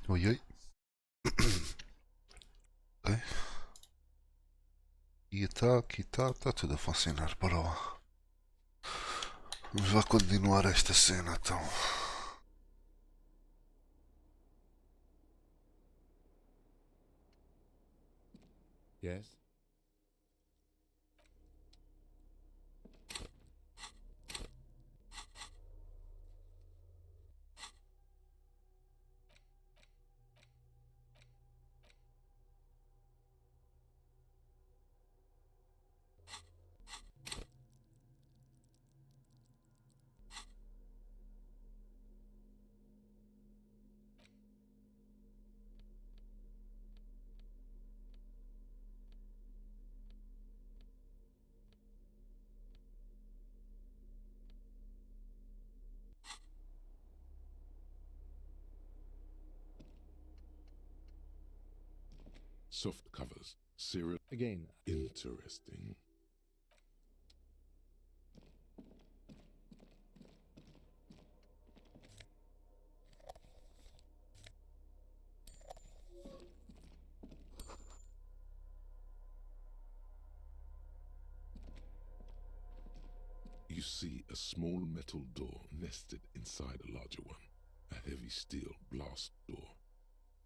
Oi, oi. Ok. Aqui está tudo a funcionar. Bora lá. Vamos lá continuar esta cena então. Yes? Soft covers. Serial. Again, Interesting. You see a small metal door nested inside a larger one. A heavy steel blast door.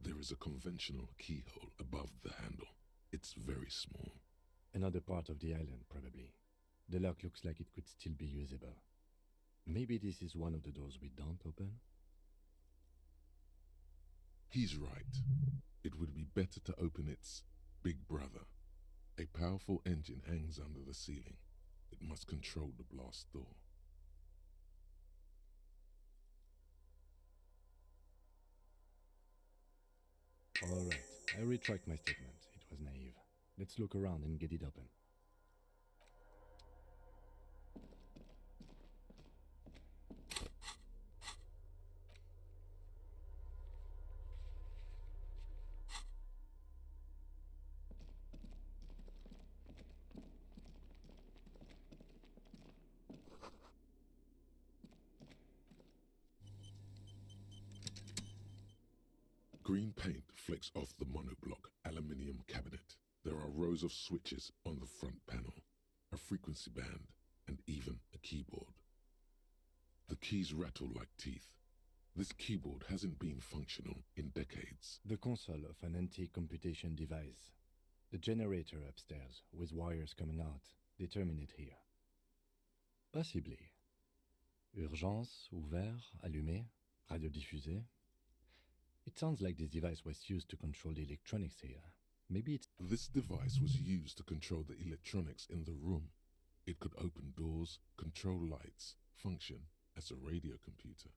There is a conventional keyhole above the handle. It's very small. another part of the island, probably. The lock looks like it could still be usable. Maybe this is one of the doors we don't open? He's right. It would be better to open its big brother. A powerful engine hangs under the ceiling. It must control the blast door. Alright, I retract my statement. It was naive. Let's look around and get it open. Green paint flecks off the monoblock aluminium cabinet. There are rows of switches on the front panel, a frequency band, and even a keyboard. The keys rattle like teeth. This keyboard hasn't been functional in decades. The console of an antique computation device. The generator upstairs, with wires coming out, they terminate here. Possibly. Urgence, ouvert, allumé, radiodiffusé. It sounds like this device was used to control the electronics here. Maybe it's. This device was used to control the electronics in the room. It could open doors, control lights, function as a radio computer.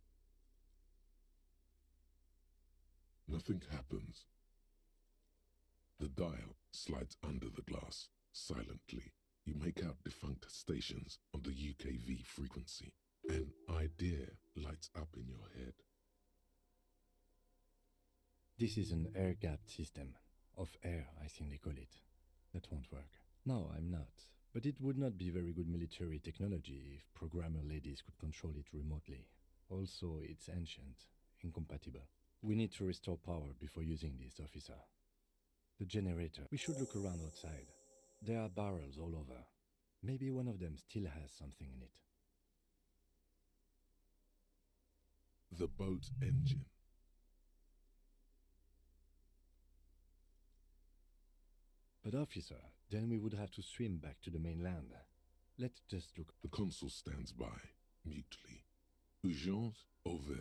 Nothing happens. The dial slides under the glass. Silently, you make out defunct stations on the UKV frequency. An idea lights up in your head. This is an air-gapped system. Of air, I think they call it. That won't work. No, I'm not. But it would not be very good military technology if programmer ladies could control it remotely. Also, it's ancient, incompatible. We need to restore power before using this, officer. The generator. We should look around outside. There are barrels all over. Maybe one of them still has something in it. The boat engine. But officer, then we would have to swim back to the mainland. Let's just look. The consul stands by, mutely. Urgence over.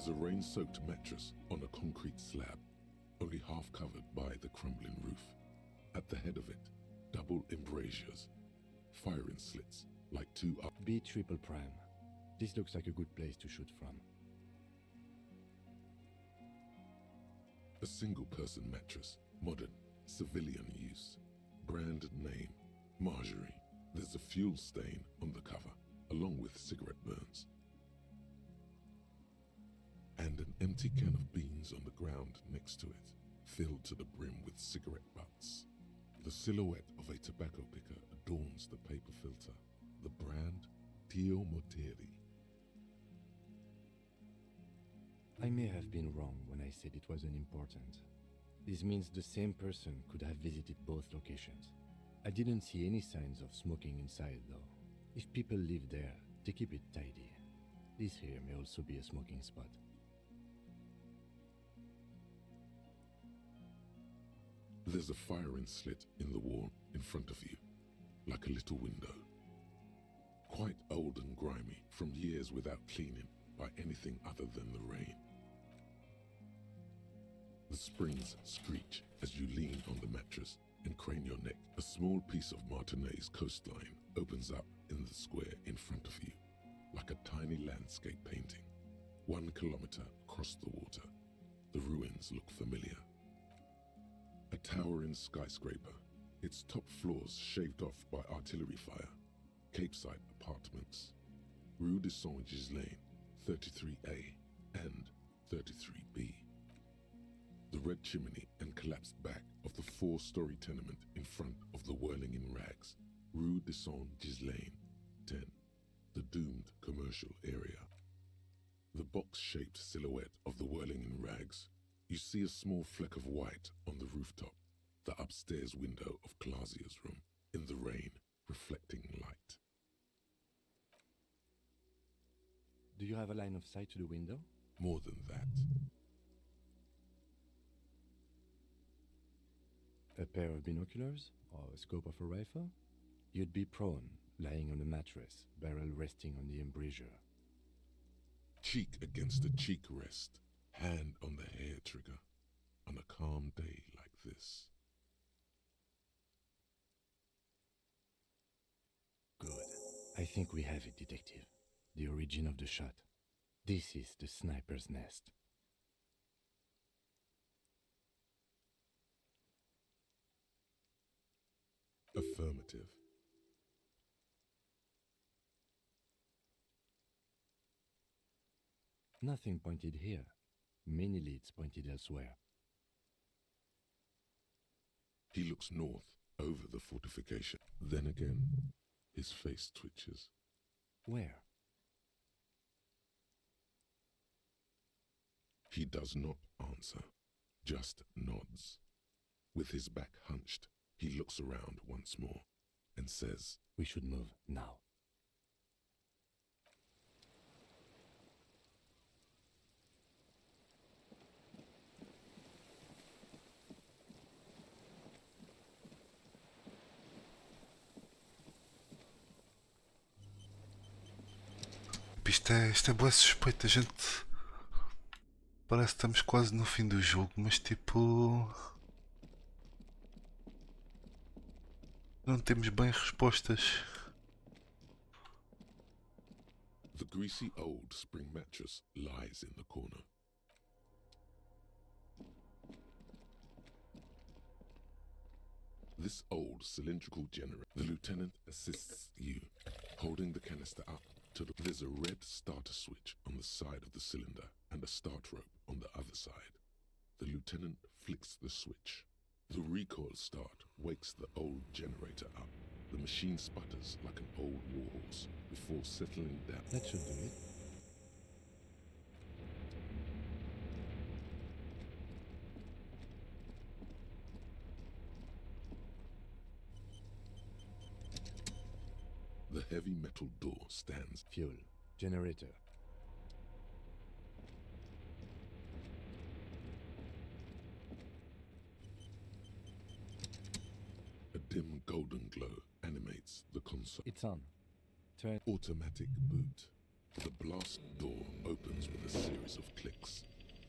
There's a rain-soaked mattress on a concrete slab, only half covered by the crumbling roof. At the head of it, double embrasures, firing slits like two up. B triple prime. This looks like a good place to shoot from. A single-person mattress, modern, civilian use. Brand name, Marjorie. There's a fuel stain on the cover, along with cigarette burns. And an empty can of beans on the ground next to it, filled to the brim with cigarette butts. The silhouette of a tobacco picker adorns the paper filter. The brand, Tio Moteri. I may have been wrong when I said it wasn't important. This means the same person could have visited both locations. I didn't see any signs of smoking inside though. If people live there, they keep it tidy. This here may also be a smoking spot. There's a firing slit in the wall in front of you, like a little window. Quite old and grimy from years without cleaning by anything other than the rain. The springs screech as you lean on the mattress and crane your neck. A small piece of Martinez coastline opens up in the square in front of you, like a tiny landscape painting. 1 kilometer across the water, the ruins look familiar. A towering skyscraper, its top floors shaved off by artillery fire. Capeside apartments. Rue de Saint-Ghislain, 33A and 33B. The red chimney and collapsed back of the 4-story tenement in front of the whirling in rags. Rue de Saint-Ghislain, 10. The doomed commercial area. The box-shaped silhouette of the whirling in rags. You see a small fleck of white on the rooftop, the upstairs window of Clausia's room, in the rain, reflecting light. Do you have a line of sight to the window? More than that. A pair of binoculars? Or a scope of a rifle? You'd be prone, lying on a mattress, barrel resting on the embrasure. Cheek against a cheek rest, hand on the hair trigger, on a calm day like this. Good. I think we have it, Detective. The origin of the shot. This is the sniper's nest. Affirmative. Nothing pointed here. Many leads pointed elsewhere. He looks north, over the fortification. Then again, his face twitches. Where? He does not answer, just nods. With his back hunched, he looks around once more and says, We should move now. Isto é bué suspeito, a gente parece que estamos quase no fim do jogo, mas tipo não temos bem respostas. The greasy old spring mattress lies in the corner. This old cylindrical generator. The lieutenant assists you, holding the canister up. There's a red starter switch on the side of the cylinder and a start rope on the other side. The lieutenant flicks the switch. The recoil start wakes the old generator up. The machine sputters like an old warhorse before settling down. That should do it. The heavy metal door stands. Fuel. Generator. A dim golden glow animates the console. It's on. Turn. Automatic boot. The blast door opens with a series of clicks.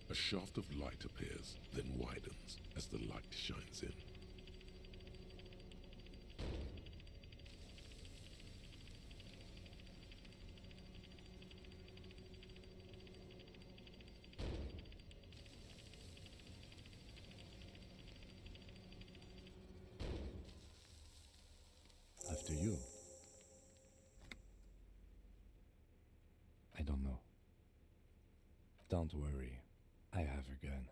A shaft of light appears, then widens as the light shines in. After you. I don't know. Don't worry. I have a gun.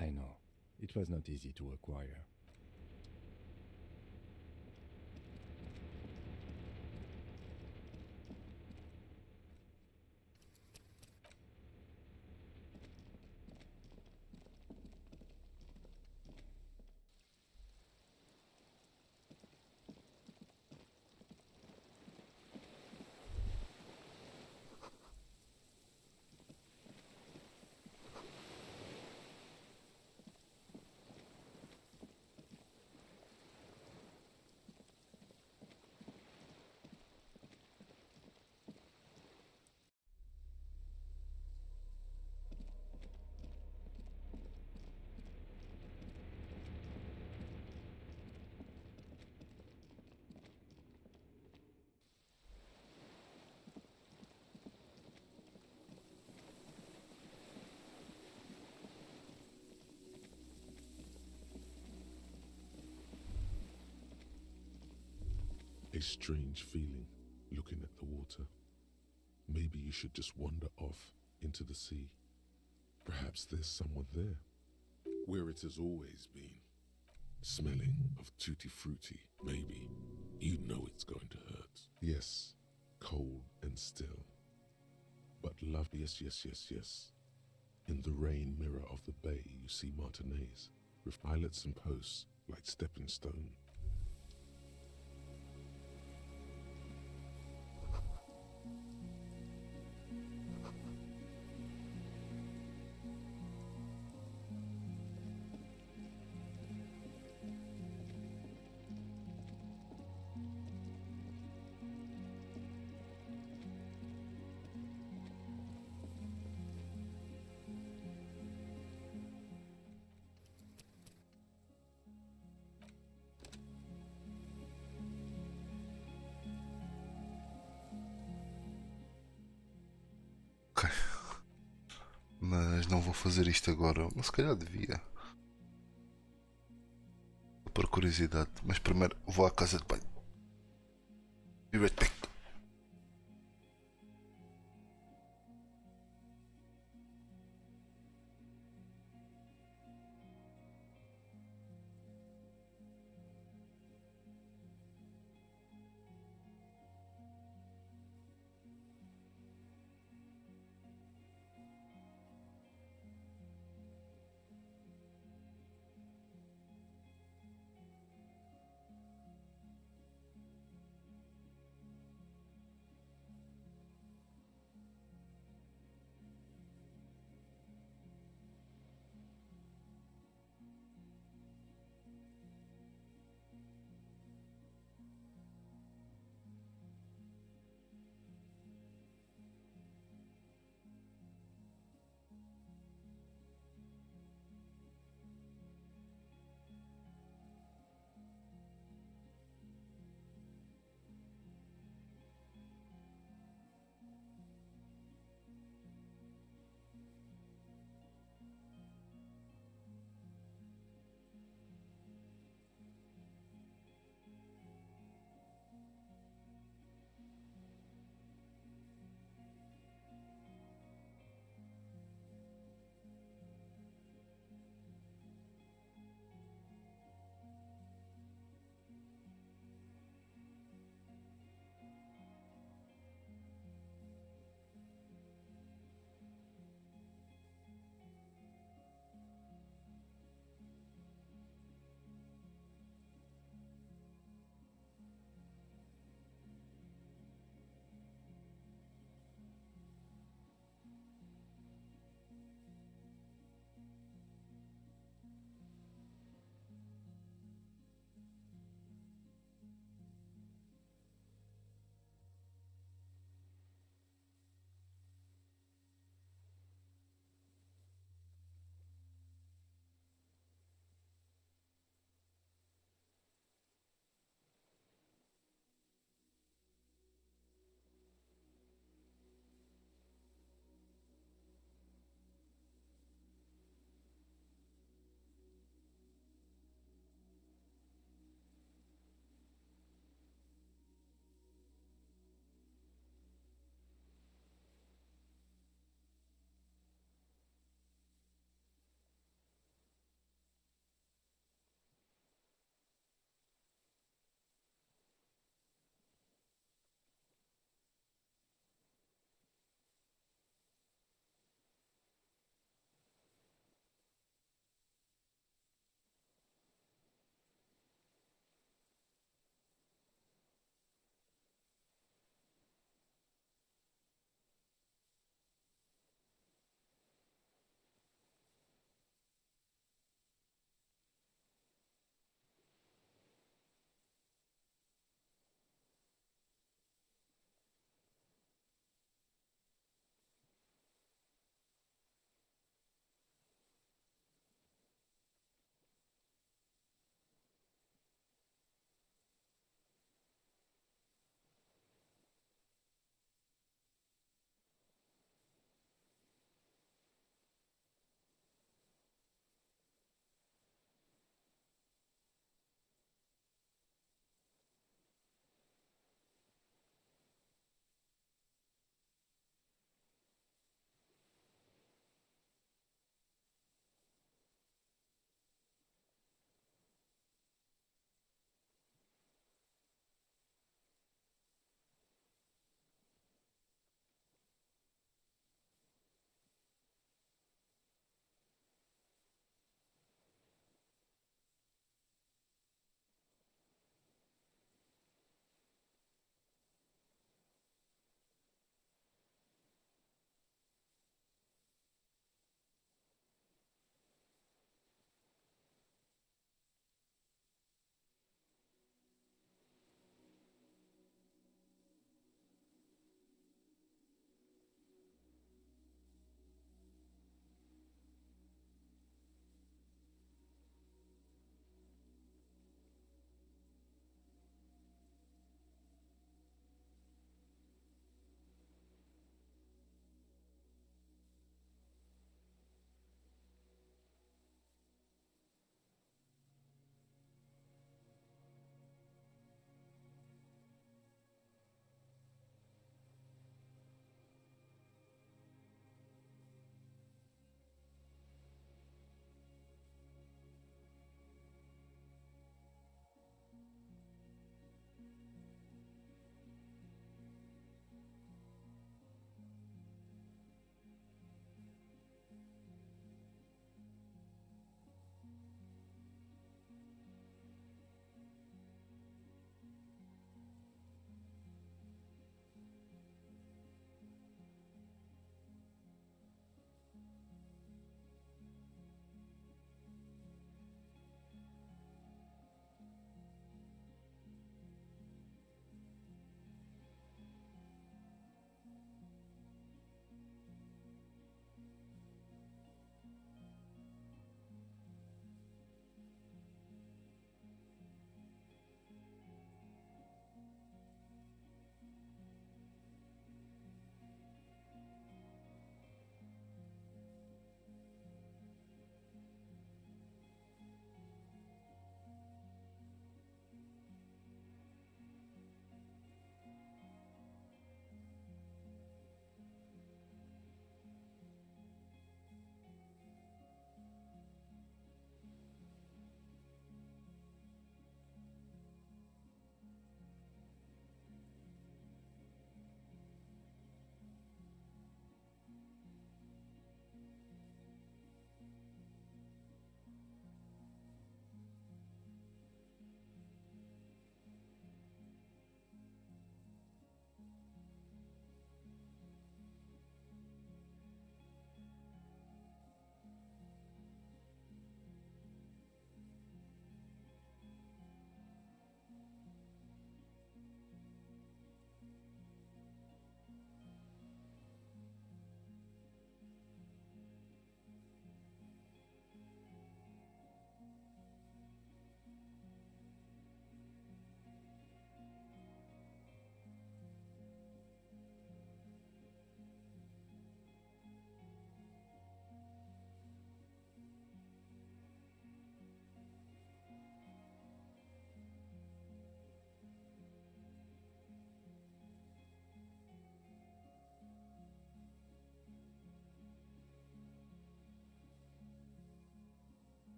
I know. It was not easy to acquire. A strange feeling looking at the water. Maybe you should just wander off into the sea. Perhaps there's someone there, where it has always been. Smelling of tutti frutti, maybe. You know it's going to hurt. Yes, cold and still. But love, yes, yes, yes, yes. In the rain mirror of the bay you see Martinez, with islets and posts like stepping stone. Ok. Mas não vou fazer isto agora. Mas se calhar devia. Por curiosidade. Mas primeiro vou à casa de banho. Be right back.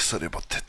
sorry about that.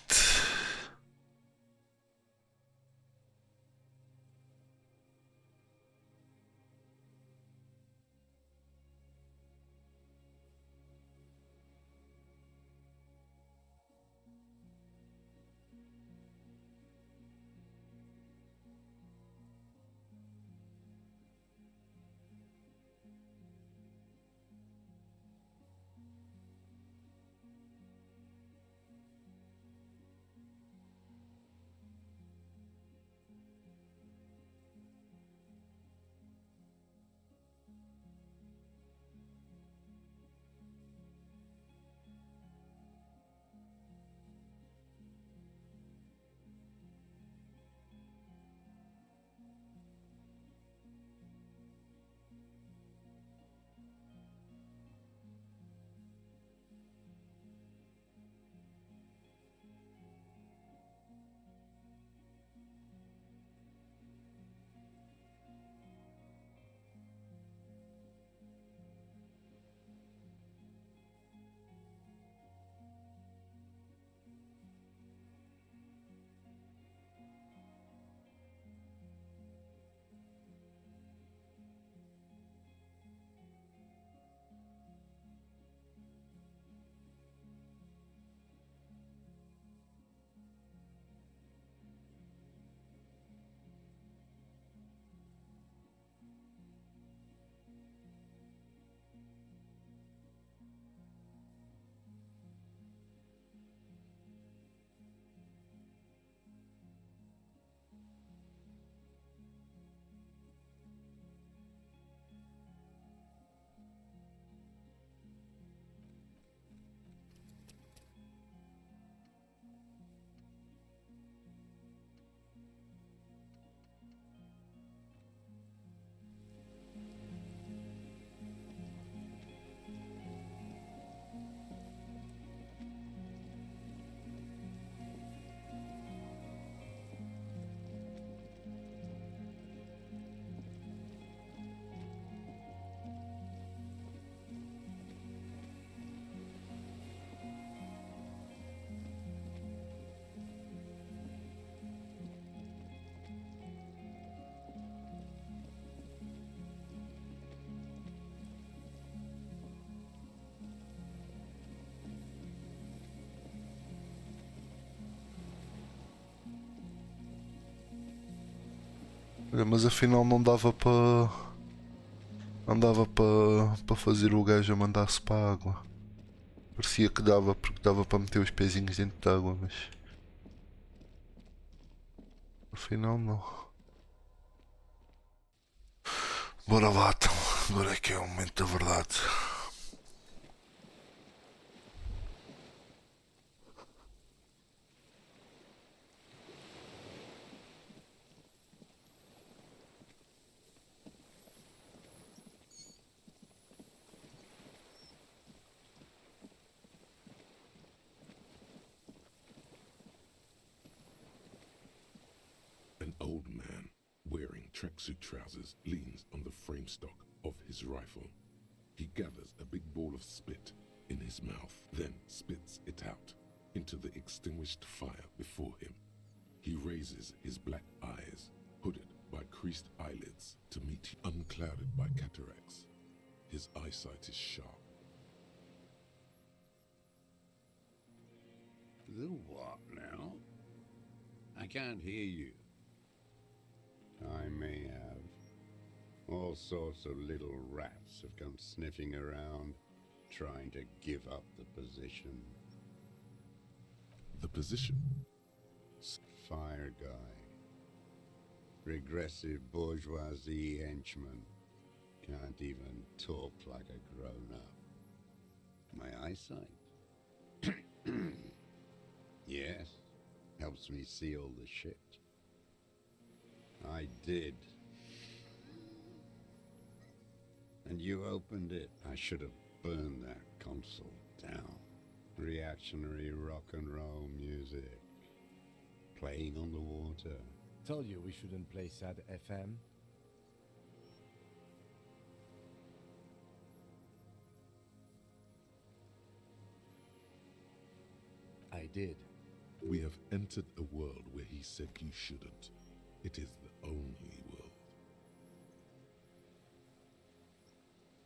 Olha, mas afinal não dava para. Não dava para fazer o gajo a mandar-se para a água. Parecia que dava, porque dava para meter os pezinhos dentro da água, mas. Afinal não. Bora lá, então. Agora é que é o momento da verdade. An old man, wearing tracksuit trousers, leans on the frame stock of his rifle. He gathers a big ball of spit in his mouth, then spits it out into the extinguished fire before him. He raises his black eyes, hooded by creased eyelids, to meet unclouded by cataracts. His eyesight is sharp. The what now? I can't hear you. I may have. All sorts of little rats have come sniffing around, trying to give up the position. The position? Fire guy. Regressive bourgeoisie henchman. Can't even talk like a grown-up. My eyesight? Yes. Helps me see all the shit. I did. And you opened it. I should have burned that console down. Reactionary rock and roll music. Playing on the water. Told you we shouldn't play sad FM. I did. We have entered a world where he said you shouldn't. It is the only world.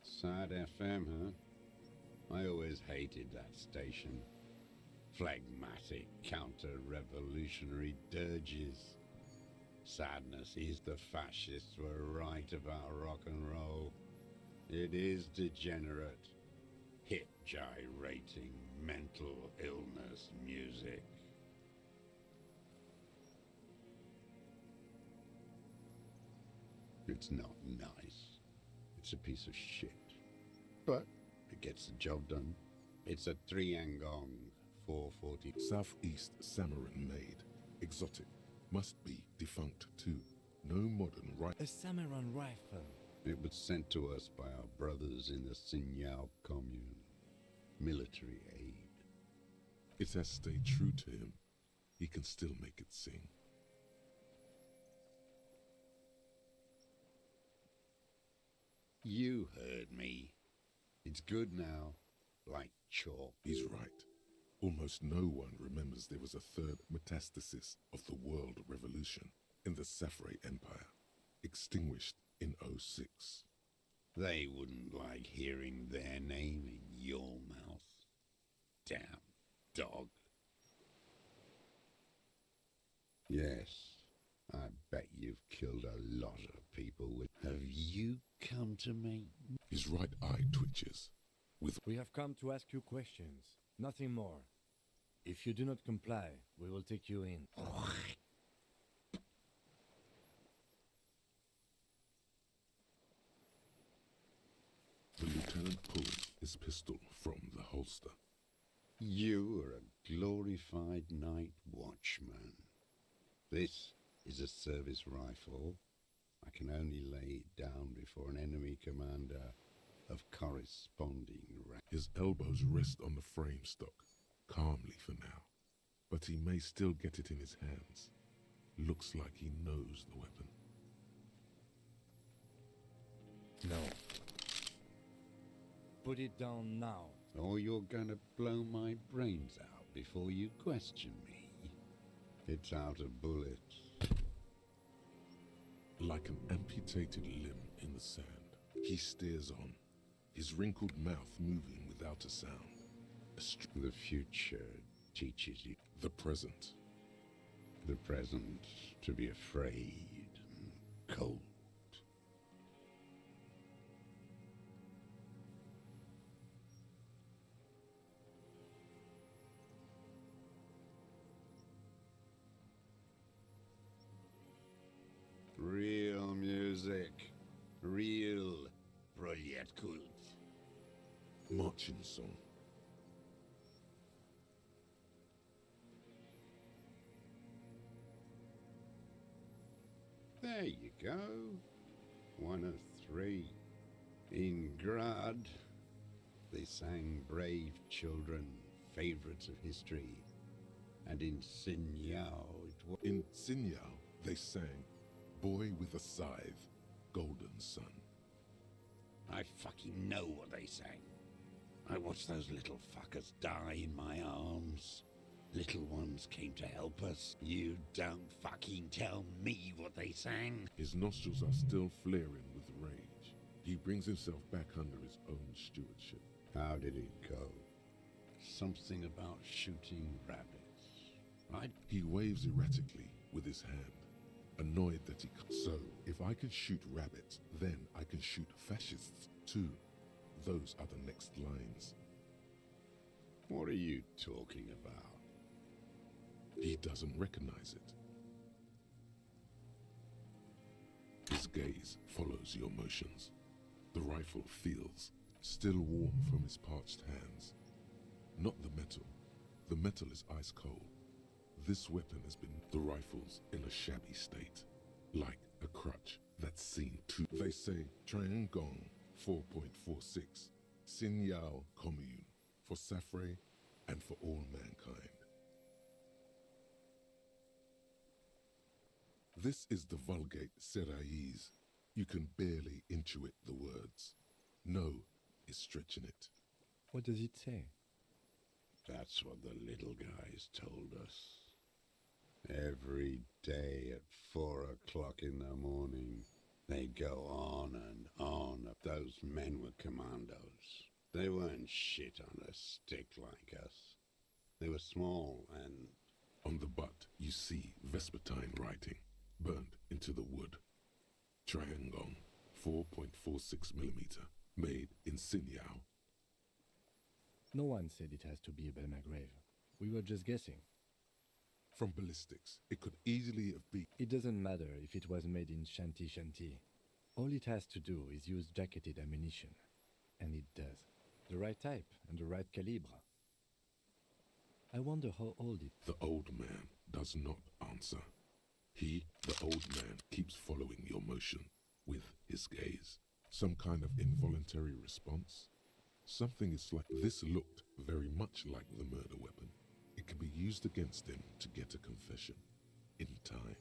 Sad FM, huh? I always hated that station. Phlegmatic, counter-revolutionary dirges. Sadness is the fascists were right about rock and roll. It is degenerate, hip gyrating, mental illness music. It's not nice. It's a piece of shit. But it gets the job done. It's a 3-angong 440. Southeast Samaran made. Exotic. Must be defunct too. No modern right. A Samaran rifle. It was sent to us by our brothers in the Sinyao commune. Military aid. It has stayed true to him. He can still make it sing. You heard me. It's good now, like chalk. He's right. Almost no one remembers there was a third metastasis of the world revolution in the Safre Empire, extinguished in '06. They wouldn't like hearing their name in your mouth. Damn dog. Yes, I bet you've killed a lot of people with... Have you come to me? His right eye twitches. We have come to ask you questions, nothing more. If you do not comply, we will take you in. The lieutenant pulls his pistol from the holster. You are a glorified night watchman. This is a service rifle. I can only lay it down before an enemy commander of corresponding rank. His elbows rest on the frame stock, calmly for now. But he may still get it in his hands. Looks like he knows the weapon. No. Put it down now. Or you're gonna blow my brains out before you question me. It's out of bullets. Like an amputated limb in the sand, he stares on, his wrinkled mouth moving without a sound. The future teaches you. The present. The present to be afraid and cold. Real music. Real Proletkult. Marching song. There you go. 1 of 3. In Grad, they sang Brave Children, favourites of history. And in Sinyao, it was... In Sinyao, they sang Boy with a Scythe, Golden Sun. I fucking know what they sang. I watched those little fuckers die in my arms. Little ones came to help us. You don't fucking tell me what they sang. His nostrils are still flaring with rage. He brings himself back under his own stewardship. How did it go? Something about shooting rabbits, right? He waves erratically with his hand, annoyed that he can't. So, if I can shoot rabbits, then I can shoot fascists too. Those are the next lines. What are you talking about? He doesn't recognize it. His gaze follows your motions. The rifle feels still warm from his parched hands. Not the metal. The metal is ice cold. This weapon has been the rifle's in a shabby state, like a crutch that's seen too. They say Triangong 4.46, Sinyao commune, for Safre and for all mankind. This is the Vulgate Seraïs. You can barely intuit the words. No is stretching it. What does it say? That's what the little guys told us. Every day at 4 o'clock in the morning, they'd go on and on. Those men were commandos. They weren't shit on a stick like us. They were small and... On the butt, you see Vespertine writing, burned into the wood. Triangong, 4.46mm, made in Sinyao. No one said it has to be a Belma grave. We were just guessing. From ballistics, it could easily have been. It doesn't matter if it was made in Shanti Shanti. All it has to do is use jacketed ammunition. And it does. The right type and the right calibre. I wonder how old it... The old man does not answer. He, the old man, keeps following your motion with his gaze. Some kind of involuntary response. Something is like this looked very much like the murder weapon. It can be used against him to get a confession in time.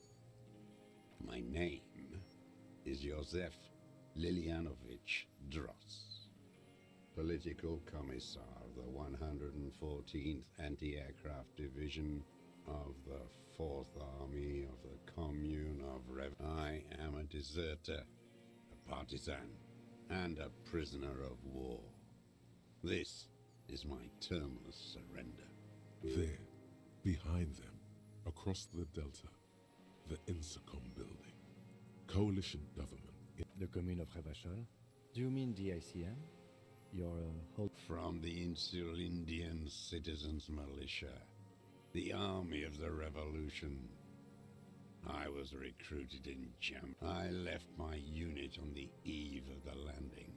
My name is Josef Lilianovich Dross, Political Commissar of the 114th Anti-Aircraft Division of the 4th Army of the Commune of Rev. I am a deserter, a partisan, and a prisoner of war. This is my terminus surrender. There, behind them, across the delta, the Insacom building. Coalition government. The commune of Revachol? Do you mean the ICM? Your whole... From the Insular Indian Citizens Militia, the army of the revolution. I was recruited in Jam. I left my unit on the eve of the landing.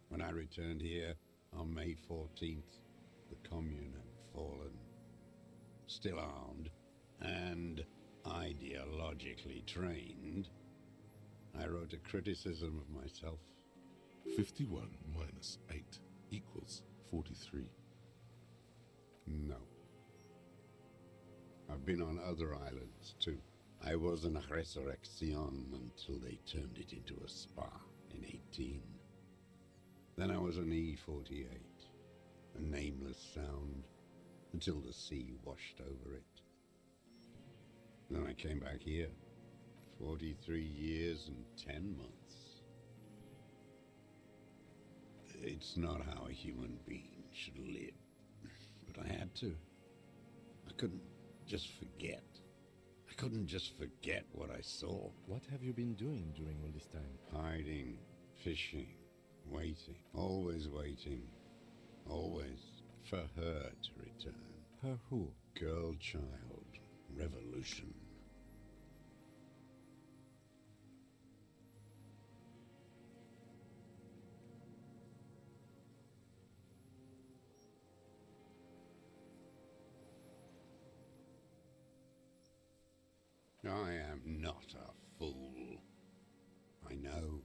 When I returned here on May 14th, the commune had fallen. Still armed and ideologically trained, I wrote a criticism of myself. 51 minus 8 equals 43. No. I've been on other islands too. I was in Resurrection until they turned it into a spa in 18. Then I was on E48, a nameless sound, until the sea washed over it. Then I came back here, 43 years and 10 months. It's not how a human being should live, but I had to. I couldn't just forget. I couldn't just forget what I saw. What have you been doing during all this time? Hiding, fishing, waiting, always waiting, always for her to return. Her who? Girl child, revolution. I am not a fool. I know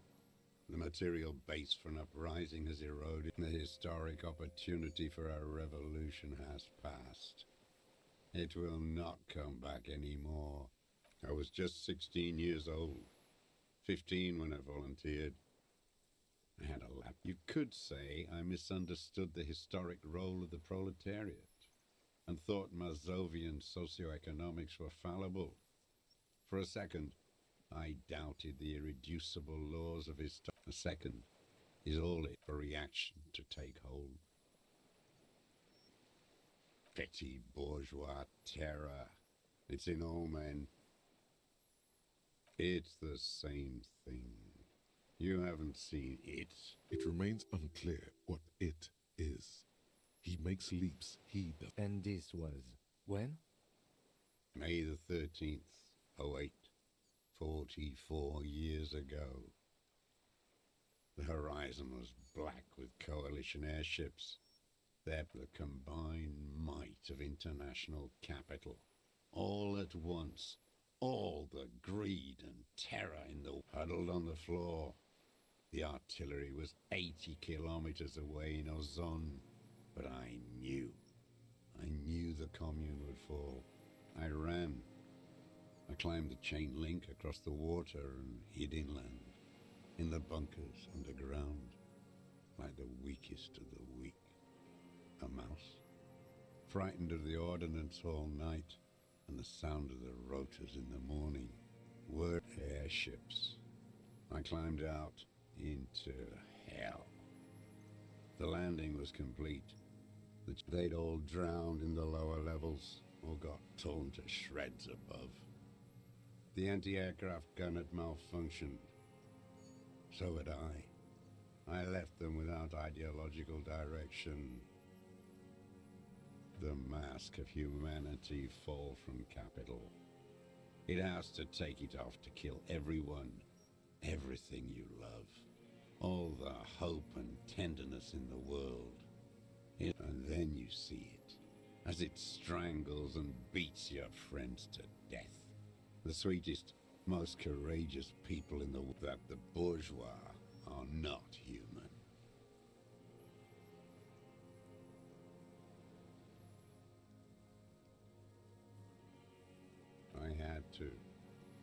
the material base for an uprising has eroded. The historic opportunity for a revolution has passed. It will not come back anymore. I was just 16 years old, 15 when I volunteered. I had a lap. You could say I misunderstood the historic role of the proletariat and thought Mazovian socioeconomics were fallible. For a second, I doubted the irreducible laws of his time. A second is all it for reaction to take hold. Petty bourgeois terror. It's in all men. It's the same thing. You haven't seen it. It remains unclear what it is. He makes leaps, he does. And this was... when? May the 13th, 08, 44 years ago. The horizon was black with coalition airships. They're the combined might of international capital. All at once, all the greed and terror in the huddled on the floor. The artillery was 80 kilometers away in Ozon, but I knew the commune would fall. I ran. I climbed the chain link across the water and hid inland, in the bunkers underground, like the weakest of the weak. A mouse, frightened of the ordnance all night and the sound of the rotors in the morning were airships. I climbed out into hell. The landing was complete. They'd all drowned in the lower levels or got torn to shreds above. The anti-aircraft gun had malfunctioned. So had I. I left them without ideological direction. The mask of humanity fall from capital. It has to take it off to kill everyone, everything you love. All the hope and tenderness in the world. And then you see it, as it strangles and beats your friends to death. The sweetest, most courageous people in the world, that the bourgeois are not human.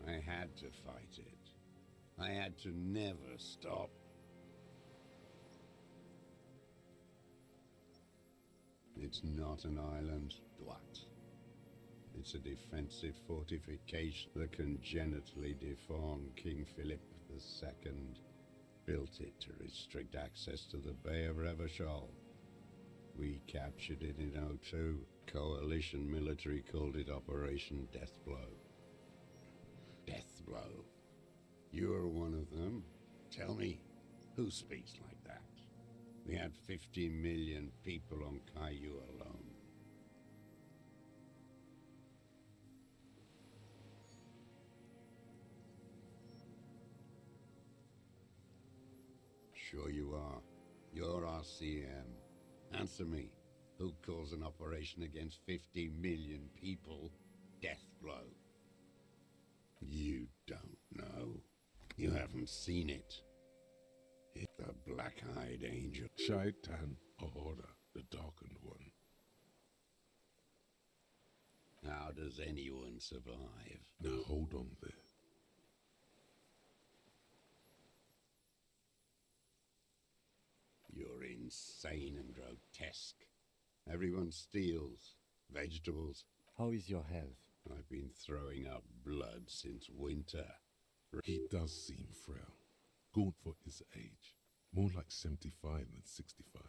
I had to fight it. I had to never stop. It's not an island, Dwat. It's a defensive fortification. The congenitally deformed King Philip II built it to restrict access to the Bay of Revachol. We captured it in '02. Coalition military called it Operation Deathblow. Deathblow. You're one of them. Tell me, who speaks like that? We had 50 million people on Caillou alone. Sure you are. You're RCM. Answer me. Who calls an operation against 50 million people Deathblow? You don't know. You haven't seen it. It's the black-eyed angel. Shaitan Ahura, the darkened one. How does anyone survive? Now hold on there. You're insane and grotesque. Everyone steals. Vegetables. How is your health? I've been throwing up blood since winter. He does seem frail. Gaunt for his age. More like 75 than 65.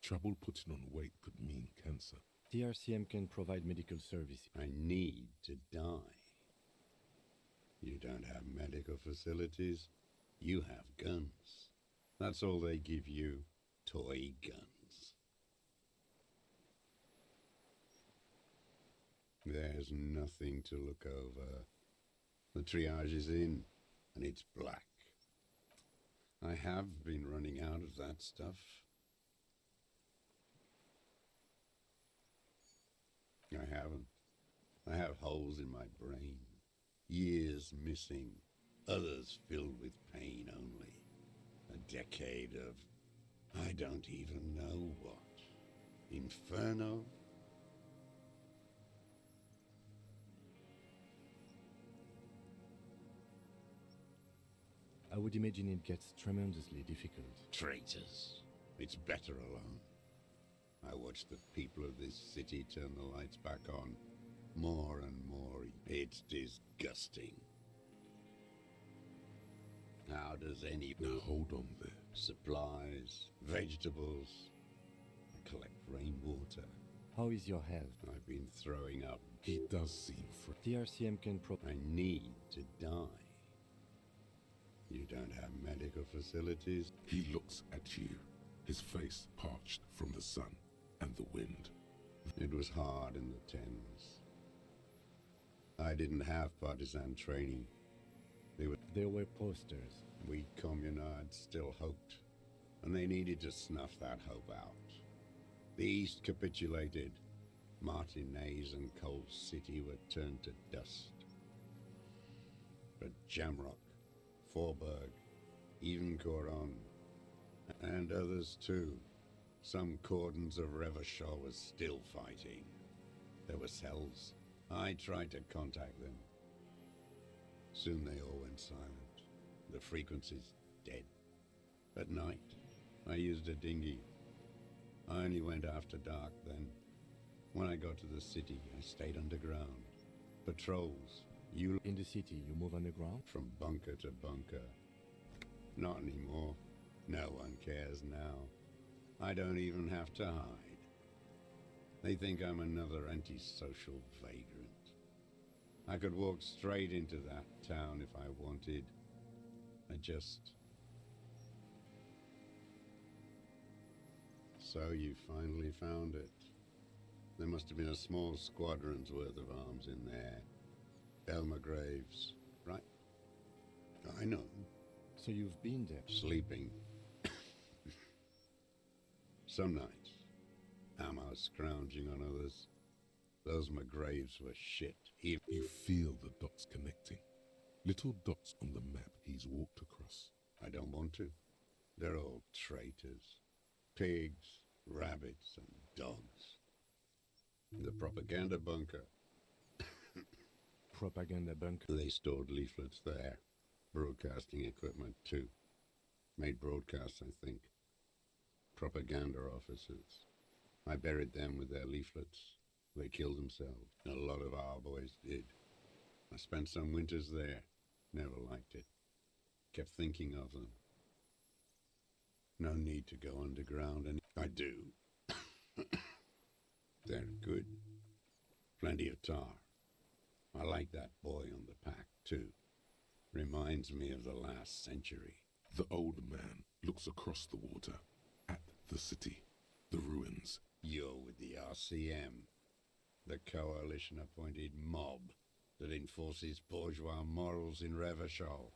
Trouble putting on weight could mean cancer. The RCM can provide medical services. I need to die. You don't have medical facilities. You have guns. That's all they give you. Toy guns. There's nothing to look over. The triage is in, and it's black. I have been running out of that stuff. I haven't. I have holes in my brain. Years missing. Others filled with pain only. A decade of I don't even know what. Inferno? I would imagine it gets tremendously difficult. Traitors. It's better alone. I watch the people of this city turn the lights back on. More and more. It's disgusting. How does any... Now hold on there. Supplies, vegetables. I collect rainwater. How is your health? I've been throwing up. He does seem frail. The RCM can I need to die. You don't have medical facilities? He looks at you, his face parched from the sun and the wind. It was hard in the Thames. I didn't have partisan training. There were posters. We communards still hoped, and they needed to snuff that hope out. The East capitulated. Martinez and Cold City were turned to dust. But Jamrock, Forberg, even Coron, and others too. Some cordons of Revachol was still fighting. There were cells. I tried to contact them. Soon they all went silent. The frequency's dead. At night, I used a dinghy. I only went after dark then. When I got to the city, I stayed underground. Patrols. You In the city, you move underground? from bunker to bunker. Not anymore. No one cares now. I don't even have to hide. They think I'm another antisocial vagrant. I could walk straight into that town if I wanted. I just... So you finally found it. There must have been a small squadron's worth of arms in there. Elmer Graves, right? I know. So you've been there? Sleeping. Some nights. Ammo scrounging on others. Those McGraves were shit. You feel the dots connecting. Little dots on the map he's walked across. I don't want to. They're all traitors. Pigs, rabbits, and dogs. The propaganda bunker. Propaganda bunker. They stored leaflets there. Broadcasting equipment, too. Made broadcasts, I think. Propaganda officers. I buried them with their leaflets. They killed themselves. A lot of our boys did. I spent some winters there. Never liked it. Kept thinking of them. No need to go underground, and I do. They're good. Plenty of tar. I like that boy on the pack, too. Reminds me of the last century. The old man looks across the water at the city, the ruins. You're with the RCM, the coalition-appointed mob that enforces bourgeois morals in Revachol.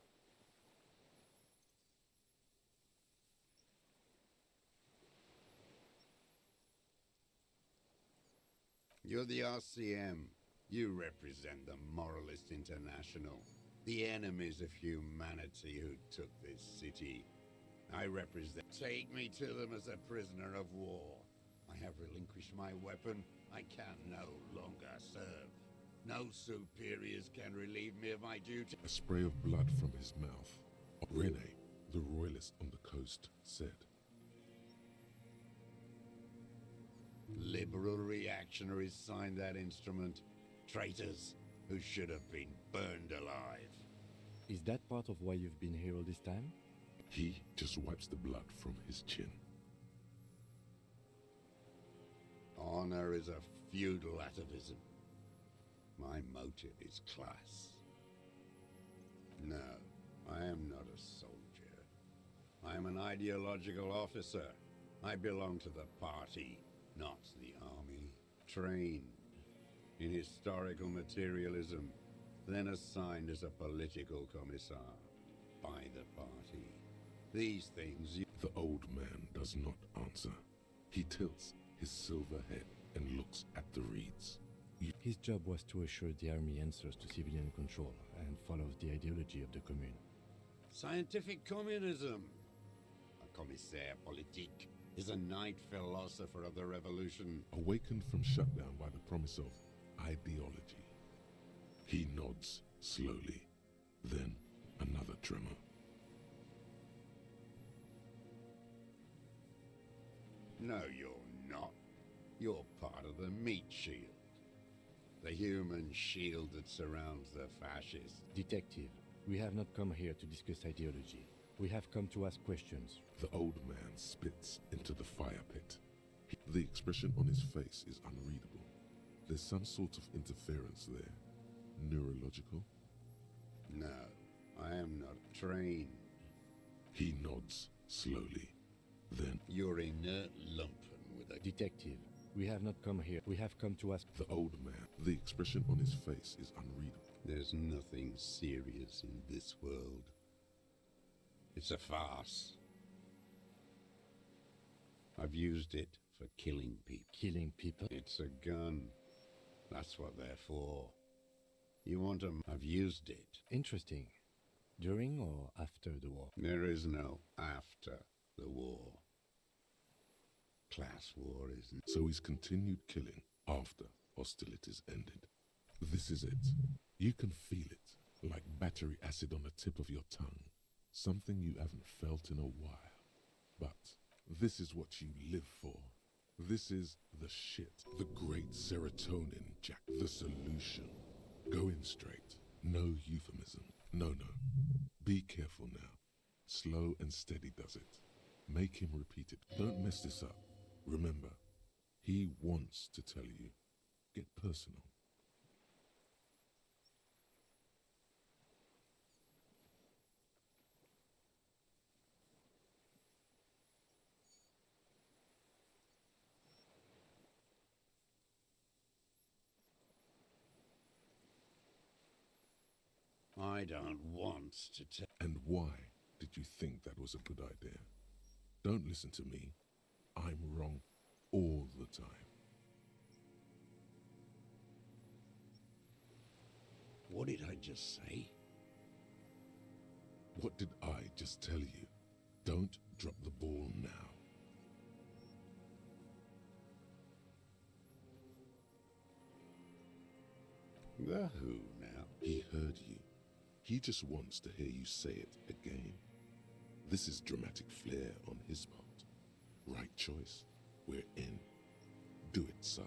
You're the RCM. You represent the Moralist International, the enemies of humanity who took this city. I represent... Take me to them as a prisoner of war. I have relinquished my weapon. I can no longer serve. No superiors can relieve me of my duty. A spray of blood from his mouth. Rene, the royalist on the coast, said. Liberal reactionaries signed that instrument. Traitors who should have been burned alive. Is that part of why you've been here all this time? He just wipes the blood from his chin. Honor is a feudal atavism. My motive is class. No, I am not a soldier. I am an ideological officer. I belong to the party, not the army. Trained in historical materialism, then assigned as a political commissar by the party. These things you... The old man does not answer. He tilts his silver head and looks at the reeds. His job was to assure the army answers to civilian control and follows the ideology of the Commune. Scientific communism. A commissaire politique is a knight philosopher of the revolution. Awakened from shutdown by the promise of ideology. He nods slowly, then another tremor. No, you're not. You're part of the meat shield. The human shield that surrounds the fascists. Detective, we have not come here to discuss ideology. We have come to ask questions. The old man spits into the fire pit. The expression on his face is unreadable. There's some sort of interference there. Neurological? No, I am not trained. He nods slowly. Then You're inert lumpen with a... Detective, we have not come here. We have come to ask... the old man, the expression on his face is unreadable. There's nothing serious in this world. It's a farce. I've used it for killing people. Killing people? It's a gun. That's what they're for. You want them? I've used it. Interesting. During or after the war? There is no after the war. Class war isn't. So he's continued killing after hostilities ended. This is it. You can feel it, like battery acid on the tip of your tongue. Something you haven't felt in a while. But this is what you live for. This is the shit. The great serotonin, Jack. The solution. Go in straight. No euphemism. No. Be careful now. Slow and steady does it. Make him repeat it. Don't mess this up. Remember, he wants to tell you. Get personal. I don't want to tell. And why did you think that was a good idea? Don't listen to me. I'm wrong all the time. What did I just say? What did I just tell you? Don't drop the ball now. The who now? He heard you. He just wants to hear you say it again. This is dramatic flair on his part. Right choice. We're in. Do it, sire.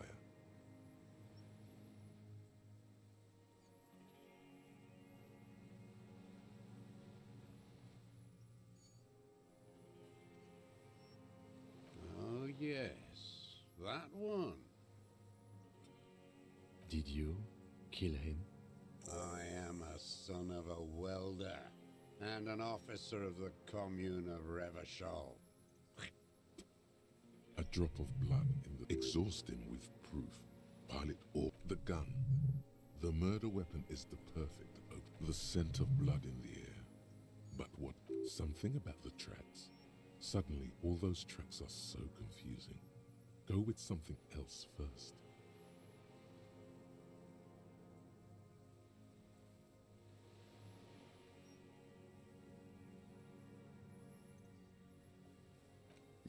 Oh, yes. That one. Did you kill him? I am a son of a welder and an officer of the commune of Revachol. A drop of blood in the... Exhaust him with proof. Pile it all. The gun. The murder weapon is the perfect open. The scent of blood in the air. But what? Something about the tracks. Suddenly, all those tracks are so confusing. Go with something else first.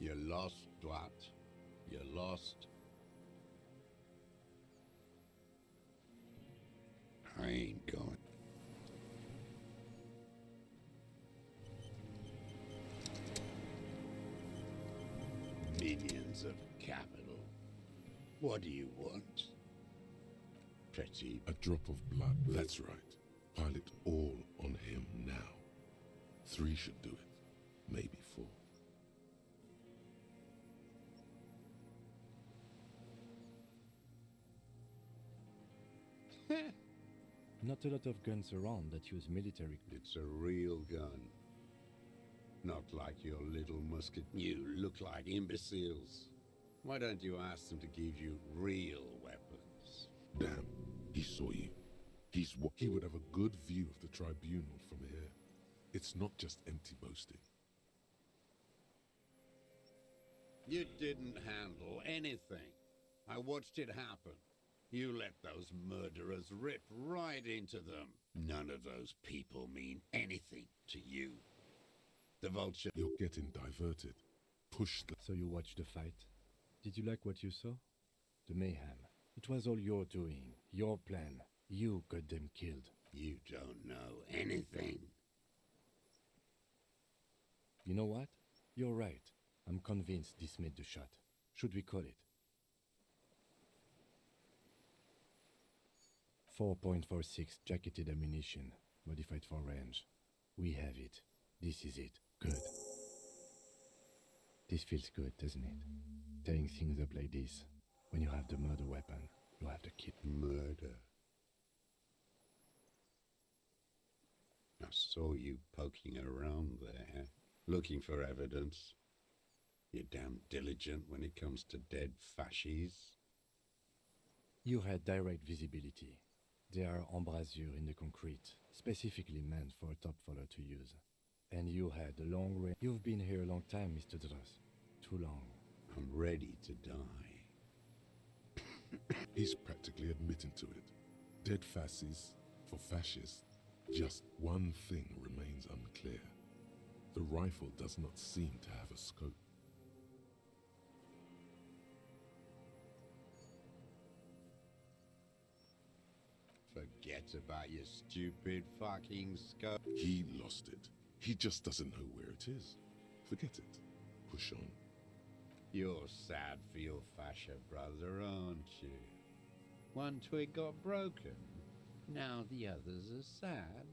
You're lost, Dwight. You're lost. I ain't going. Minions of capital. What do you want? Pretty. A drop of blood. That's right. Pile it all on him now. 3 should do it. Maybe 4. Not a lot of guns around that use military. It's a real gun. Not like your little musket. You look like imbeciles. Why don't you ask them to give you real weapons? Damn, he saw you. He would have a good view of the tribunal from here. It's not just empty boasting. You didn't handle anything. I watched it happen. You let those murderers rip right into them. None of those people mean anything to you. The vulture... You're getting diverted. Push the... So you watched the fight? Did you like what you saw? The mayhem. It was all your doing, your plan. You got them killed. You don't know anything. You know what? You're right. I'm convinced this made the shot. Should we call it? 4.46 jacketed ammunition, modified for range. We have it. This is it. Good. This feels good, doesn't it? Tearing things up like this. When you have the murder weapon, you have the kill. Murder. I saw you poking around there, looking for evidence. You're damn diligent when it comes to dead fascies. You had direct visibility. They are embrasures in the concrete, specifically meant for a top follower to use. And you had a long range. You've been here a long time, Mr. Dross. Too long. I'm ready to die. He's practically admitting to it. Dead fascists for fascists. Just one thing remains unclear. The rifle does not seem to have a scope. Forget about your stupid fucking scope. He lost it. He just doesn't know where it is. Forget it. Push on. You're sad for your fascia brother, aren't you? One twig got broken. Now the others are sad.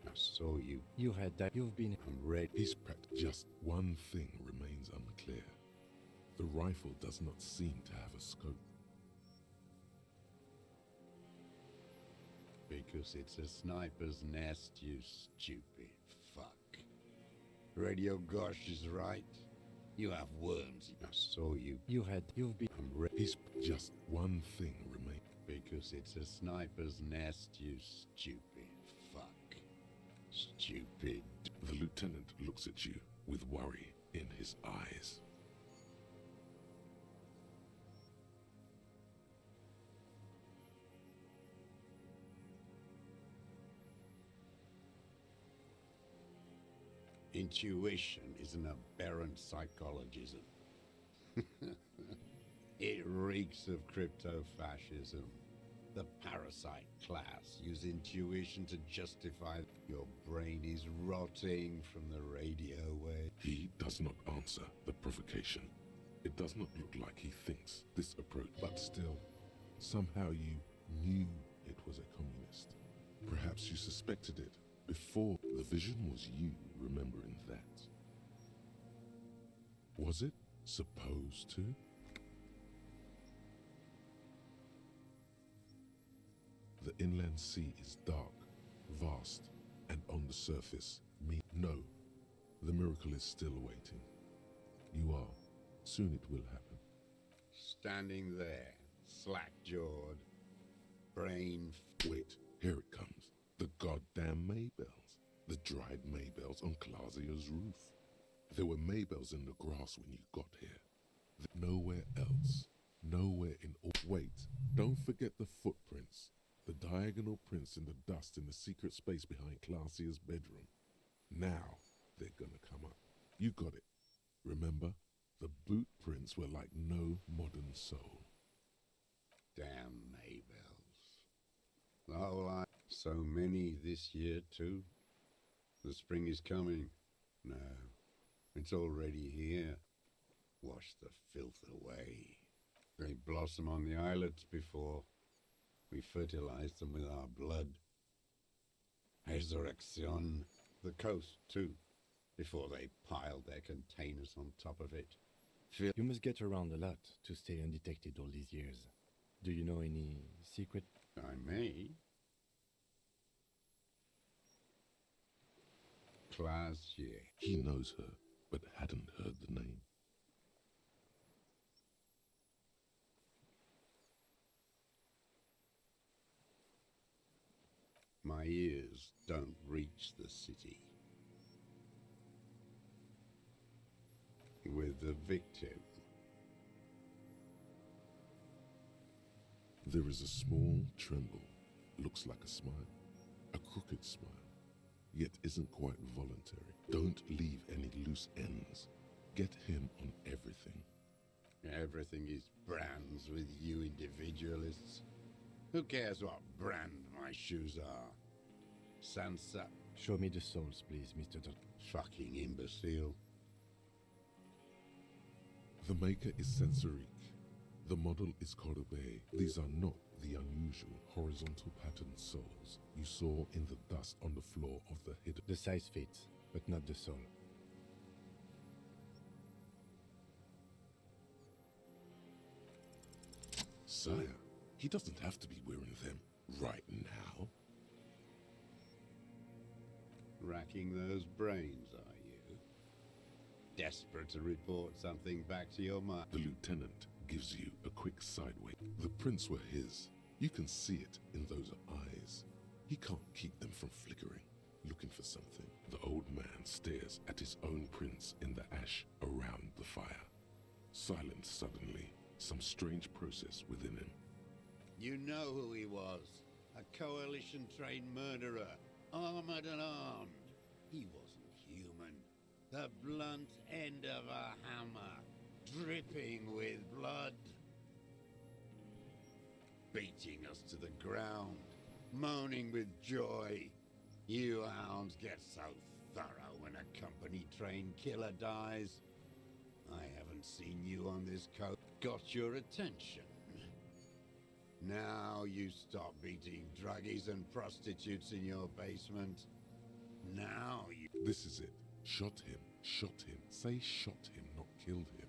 I saw you. You had that. You've been. I'm ready. He's prepped. Just one thing remains unclear. The rifle does not seem to have a scope. Because it's a sniper's nest, you stupid fuck. Radio Gosh is right. You have worms. I saw you. You had. You've been. I'm ready. He's just one thing remains. Because it's a sniper's nest, you stupid fuck. Stupid. The lieutenant looks at you with worry in his eyes. Intuition is an aberrant psychologism. It reeks of crypto-fascism. The parasite class use intuition to justify your brain is rotting from the radio wave. He does not answer the provocation. It does not look like he thinks this approach, but still, somehow you knew it was a communist. Perhaps you suspected it before. The vision was you remembering that. Was it supposed to? The inland sea is dark, vast, and on the surface, no, the miracle is still awaiting. You are. Soon it will happen. Standing there, slack-jawed, brain. Wait, here it comes. The goddamn Maybells. The dried Maybells on Clausia's roof. There were Maybells in the grass when you got here. Nowhere else. Nowhere in all. Wait, don't forget the footprints. The diagonal prints in the dust in the secret space behind Clausia's bedroom. Now they're gonna come up. You got it. Remember? The boot prints were like no modern soul. Damn Maybells. The whole lot. So many this year, too. The spring is coming. No, it's already here. Wash the filth away. They blossom on the islets before we fertilize them with our blood. Resurrection. The coast, too, before they pile their containers on top of it. You must get around a lot to stay undetected all these years. Do you know any secret? I may. Classier. He knows her, but hadn't heard the name. My ears don't reach the city. With the victim. There is a small tremble. Looks like a smile. A crooked smile. Yet isn't quite voluntary. Don't leave any loose ends. Get him on everything. Everything is brands with you individualists. Who cares what brand my shoes are? Sansa. Show me the souls, please, Mr. Fucking imbecile. The maker is Sensorique. The model is Corbe. These are not the unusual horizontal patterned souls you saw in the dust on the floor of the hidden. The size fits, but not the soul. Sire, he doesn't have to be wearing them right now. Racking those brains, are you? Desperate to report something back to your mind. The lieutenant gives you a quick sideway. The prints were his. You can see it in those eyes. He can't keep them from flickering, looking for something. The old man stares at his own prints in the ash around the fire. Silent suddenly, some strange process within him. You know who he was. A coalition-trained murderer, armored and armed. He wasn't human. The blunt end of a hammer, dripping with blood. Beating us to the ground, moaning with joy. You hounds get so thorough when a company-trained killer dies. I haven't seen you on this coast. Got your attention. Now you stop beating druggies and prostitutes in your basement. Now you... This is it. Shot him. Shot him. Say shot him, not killed him.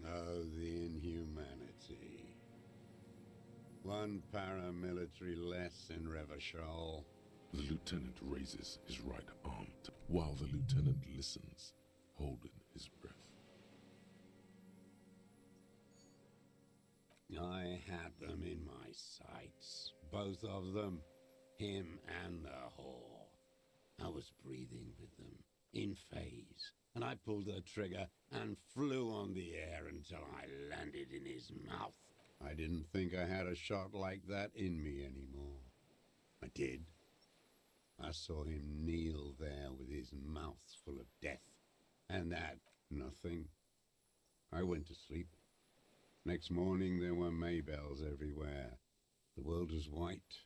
Oh, the inhumanity. One paramilitary less in Revachol. The lieutenant raises his right arm while the lieutenant listens, holding his breath. I had them in my sights, both of them, him and the whore. I was breathing with them, in phase, and I pulled the trigger and flew on the air until I landed in his mouth. I didn't think I had a shot like that in me anymore. I did. I saw him kneel there with his mouth full of death, and that, nothing. I went to sleep. Next morning there were Maybells everywhere. The world was white,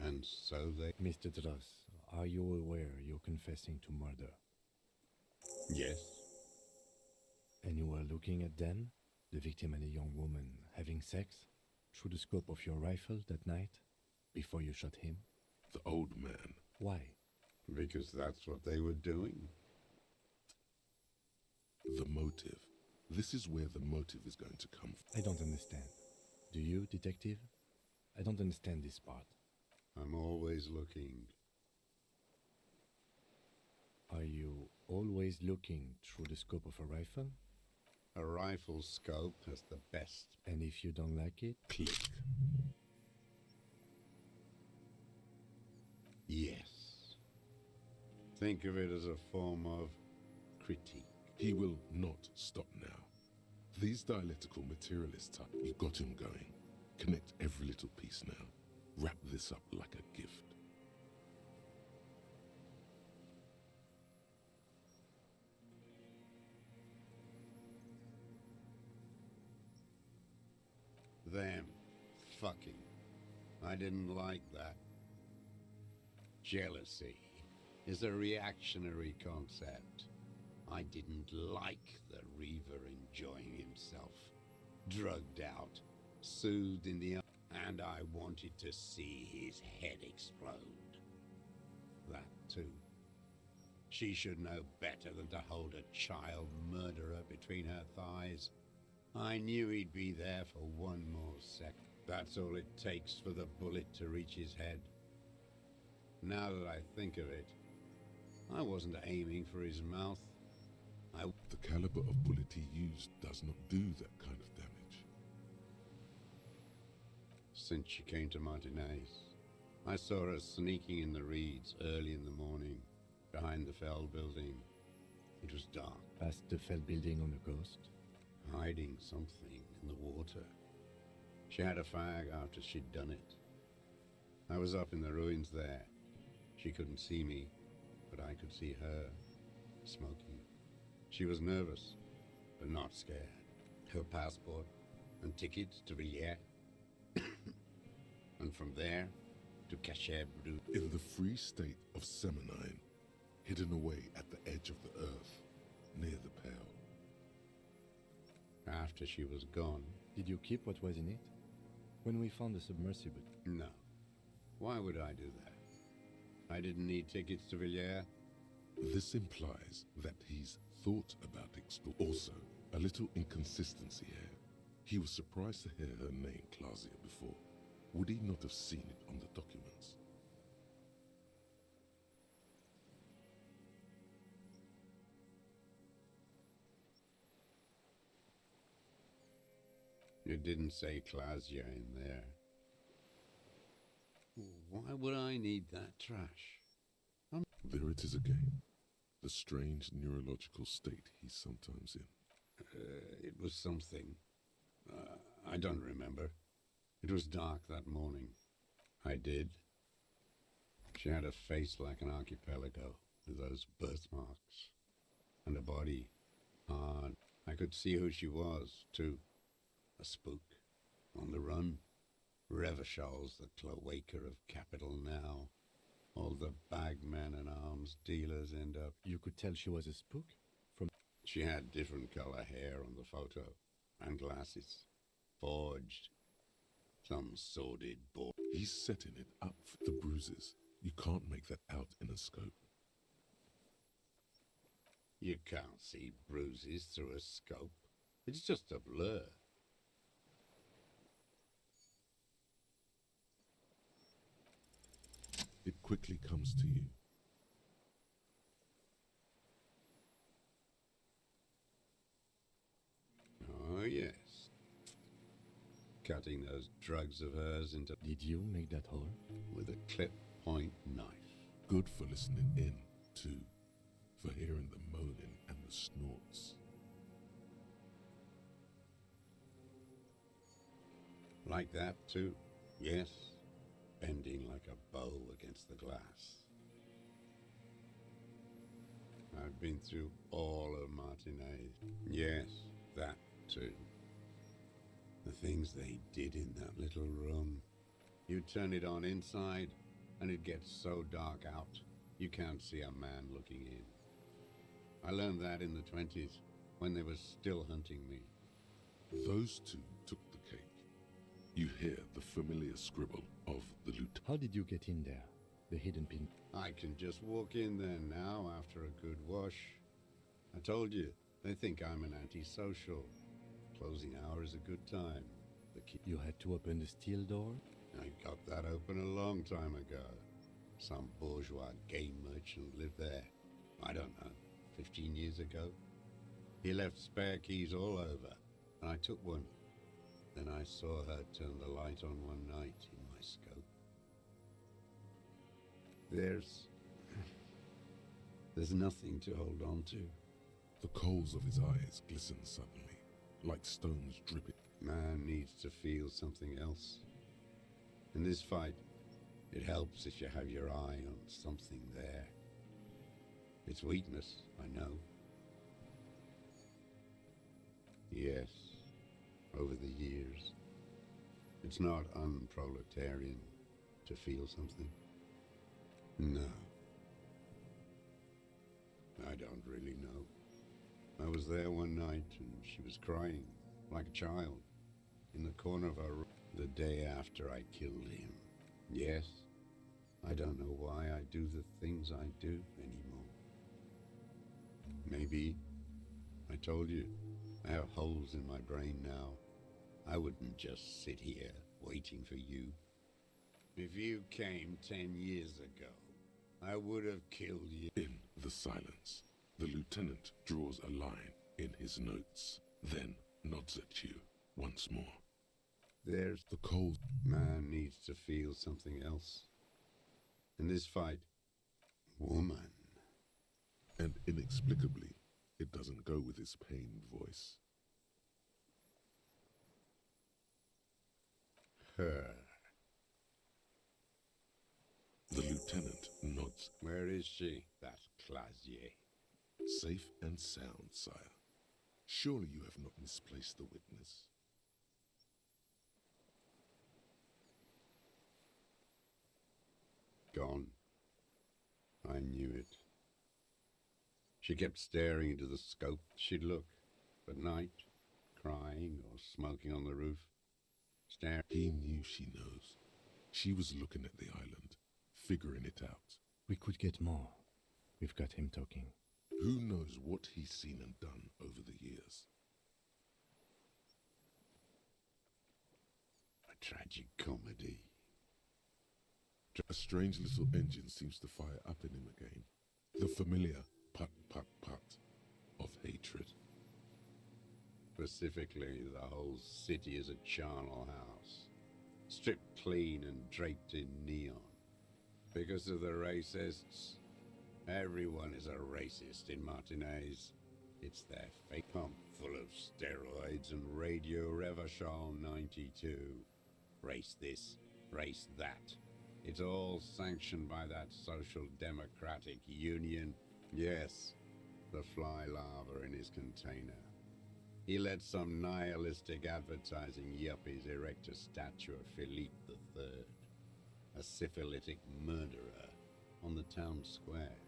and so they... Mr. Dross, are you aware you're confessing to murder? Yes. And you were looking at them, the victim and a young woman, having sex, through the scope of your rifle that night, before you shot him? The old man. Why? Because that's what they were doing. The motive. This is where the motive is going to come from. I don't understand. Do you, detective? I don't understand this part. I'm always looking. Are you always looking through the scope of a rifle? A rifle scope has the best. And if you don't like it? Click. Yes. Think of it as a form of critique. He will not stop now. These dialectical materialists, you've got him going. Connect every little piece now. Wrap this up like a gift. Them. Fucking. I didn't like that. Jealousy is a reactionary concept. I didn't like the Reaver enjoying himself. Drugged out, soothed in the... And I wanted to see his head explode. That too. She should know better than to hold a child murderer between her thighs. I knew he'd be there for one more second. That's all it takes for the bullet to reach his head. Now that I think of it, I wasn't aiming for his mouth. The caliber of bullet he used does not do that kind of damage. Since she came to Martinez, I saw her sneaking in the reeds early in the morning, behind the Fell building. It was dark. Past the Fell building on the coast? Hiding something in the water. She had a fag after she'd done it. I was up in the ruins there. She couldn't see me, but I could see her, smoking. She was nervous, but not scared. Her passport and tickets to Villiers. And from there to Cachet Brut. In the free state of Seminine, hidden away at the edge of the earth, near the Pale. After she was gone. Did you keep what was in it? When we found the submersible? No. Why would I do that? I didn't need tickets to Villiers. This implies that he's thought about exploring. Also, a little inconsistency here. He was surprised to hear her name Clausia before. Would he not have seen it on the documents? You didn't say Clausia in there. Why would I need that trash? There it is again. The strange neurological state he's sometimes in. It was something. I don't remember. It was dark that morning. I did. She had a face like an archipelago, with those birthmarks. And a body, hard. I could see who she was, too. A spook. On the run. Revachol's the cloaca of capital now. All the bagmen and arms dealers end up... You could tell she was a spook? From... She had different color hair on the photo. And glasses. Forged. Some sordid bore. He's setting it up for the bruises. You can't make that out in a scope. You can't see bruises through a scope. It's just a blur. It quickly comes to you. Oh, yes. Cutting those drugs of hers into Did you make that hole? with a clip point knife. Good for listening in, too. For hearing the moaning and the snorts. Like that, too. Yes. Bending like a bow against the glass. I've been through all of Martinez. Yes, that too. The things they did in that little room. You turn it on inside, and it gets so dark out, you can't see a man looking in. I learned that in the 20s, when they were still hunting me. Those two took the cake. You hear the familiar scribble of the lieutenant. How did you get in there? The hidden pin. I can just walk in there now after a good wash. I told you, they think I'm an antisocial. Closing hour is a good time. The key. You had to open the steel door? I got that open a long time ago. Some bourgeois game merchant lived there. I don't know, 15 years ago. He left spare keys all over, and I took one. Then I saw her turn the light on one night in my scope. There's nothing to hold on to. The coals of his eyes glisten suddenly, like stones dripping. Man needs to feel something else. In this fight, it helps if you have your eye on something there. It's weakness, I know. Yes, over the years. It's not unproletarian to feel something. No. I don't really know. I was there one night and she was crying, like a child, in the corner of her room the day after I killed him. Yes, I don't know why I do the things I do anymore. Maybe, I told you, I have holes in my brain now. I wouldn't just sit here waiting for you. If you came 10 years ago, I would have killed you. In the silence, the lieutenant draws a line in his notes, then nods at you once more. There's The cold. man needs to feel something else. In this fight, woman. And inexplicably, it doesn't go with his pained voice. Her. The lieutenant nods. Where is she? That Clasier. Safe and sound, sire. Surely you have not misplaced the witness. Gone. I knew it. She kept staring into the scope. She'd look. At night, crying or smoking on the roof. Staring. He knew she knows. She was looking at the island, figuring it out. We could get more. We've got him talking. Who knows what he's seen and done over the years? A tragic comedy. A strange little engine seems to fire up in him again. The familiar put, put, put of hatred. Specifically, the whole city is a charnel house. Stripped clean and draped in neon. Because of the racists. Everyone is a racist in Martinez. It's their fake pump full of steroids and Radio Revachol 92. Race this, race that. It's all sanctioned by that Social Democratic Union. Yes, the fly larva in his container. He let some nihilistic advertising yuppies erect a statue of Philippe III, a syphilitic murderer, on the town square,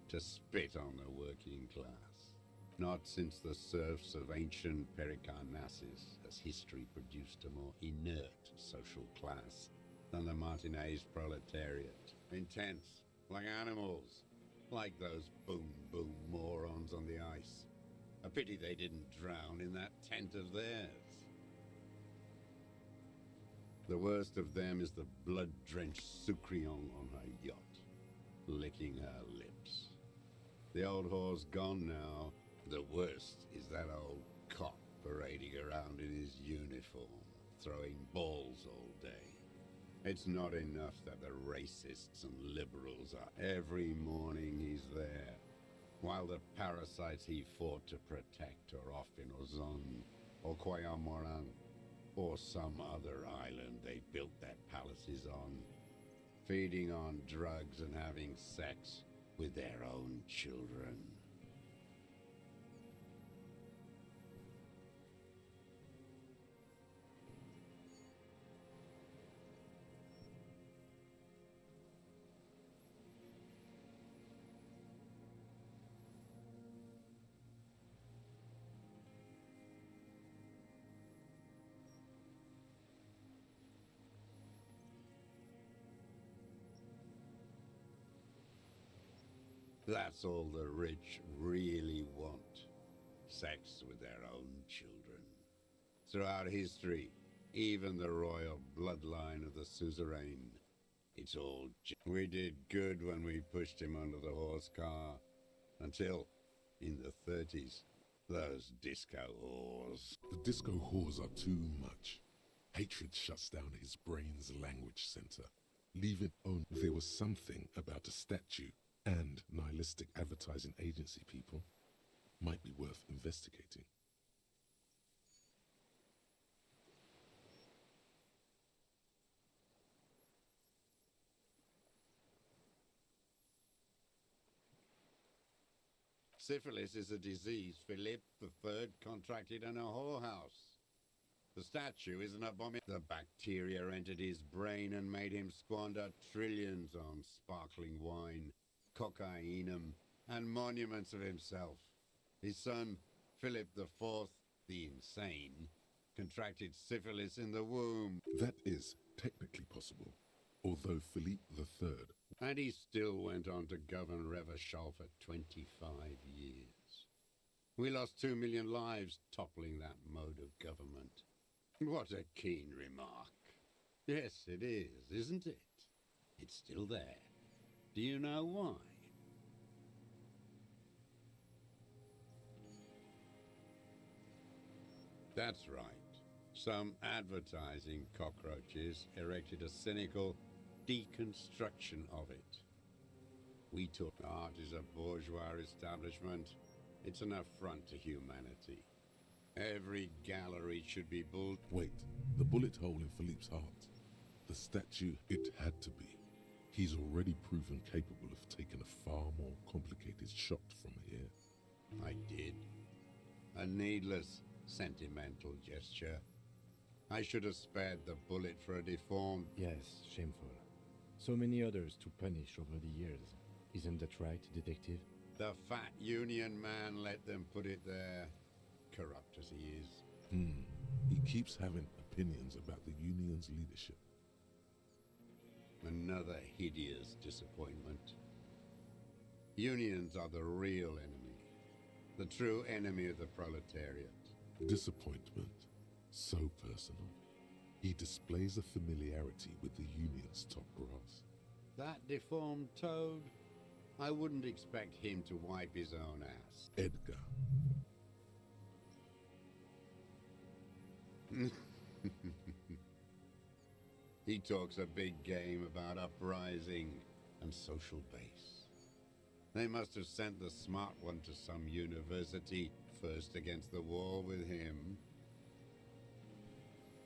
to spit on the working class. Not since the serfs of ancient Pericarnassus has history produced a more inert social class than the Martinez proletariat. Intense, like animals, like those boom-boom morons on the ice. A pity they didn't drown in that tent of theirs. The worst of them is the blood-drenched Sucrion on her yacht, licking her lips. The old whore's gone now. The worst is that old cop parading around in his uniform, throwing balls all day. It's not enough that the racists and liberals are every morning he's there, while the parasites he fought to protect are off in Ozon or Koyamoran or some other island they built their palaces on, feeding on drugs and having sex with their own children. That's all the rich really want. Sex with their own children. Throughout history, even the royal bloodline of the suzerain, it's all we did good when we pushed him under the horse car. Until, in the 30s, those disco whores. The disco whores are too much. Hatred shuts down his brain's language center, leaving on. There was something about a statue and nihilistic advertising agency people might be worth investigating. Syphilis is a disease Philip III contracted in a whorehouse. The statue is an abomination. The bacteria entered his brain and made him squander trillions on sparkling wine, cocainum, and monuments of himself. His son, Philip IV, the insane, contracted syphilis in the womb. That is technically possible, although Philippe III. And he still went on to govern Revachol for 25 years. We lost 2 million lives toppling that mode of government. What a keen remark. Yes, it is, isn't it? It's still there. Do you know why? That's right. Some advertising cockroaches erected a cynical deconstruction of it. We took art is a bourgeois establishment. It's an affront to humanity. Every gallery should be built. Wait, the bullet hole in Philippe's heart. The statue, it had to be. He's already proven capable of taking a far more complicated shot from here. I did. A needless, sentimental gesture. I should have spared the bullet for a deformed... Yes, shameful. So many others to punish over the years. Isn't that right, detective? The fat union man let them put it there. Corrupt as he is. He keeps having opinions about the union's leadership. Another hideous disappointment. Unions are the real enemy. The true enemy of the proletariat. Disappointment. So personal. He displays a familiarity with the union's top brass. That deformed toad? I wouldn't expect him to wipe his own ass. Edgar. He talks a big game about uprising and social base. They must have sent the smart one to some university first against the wall with him.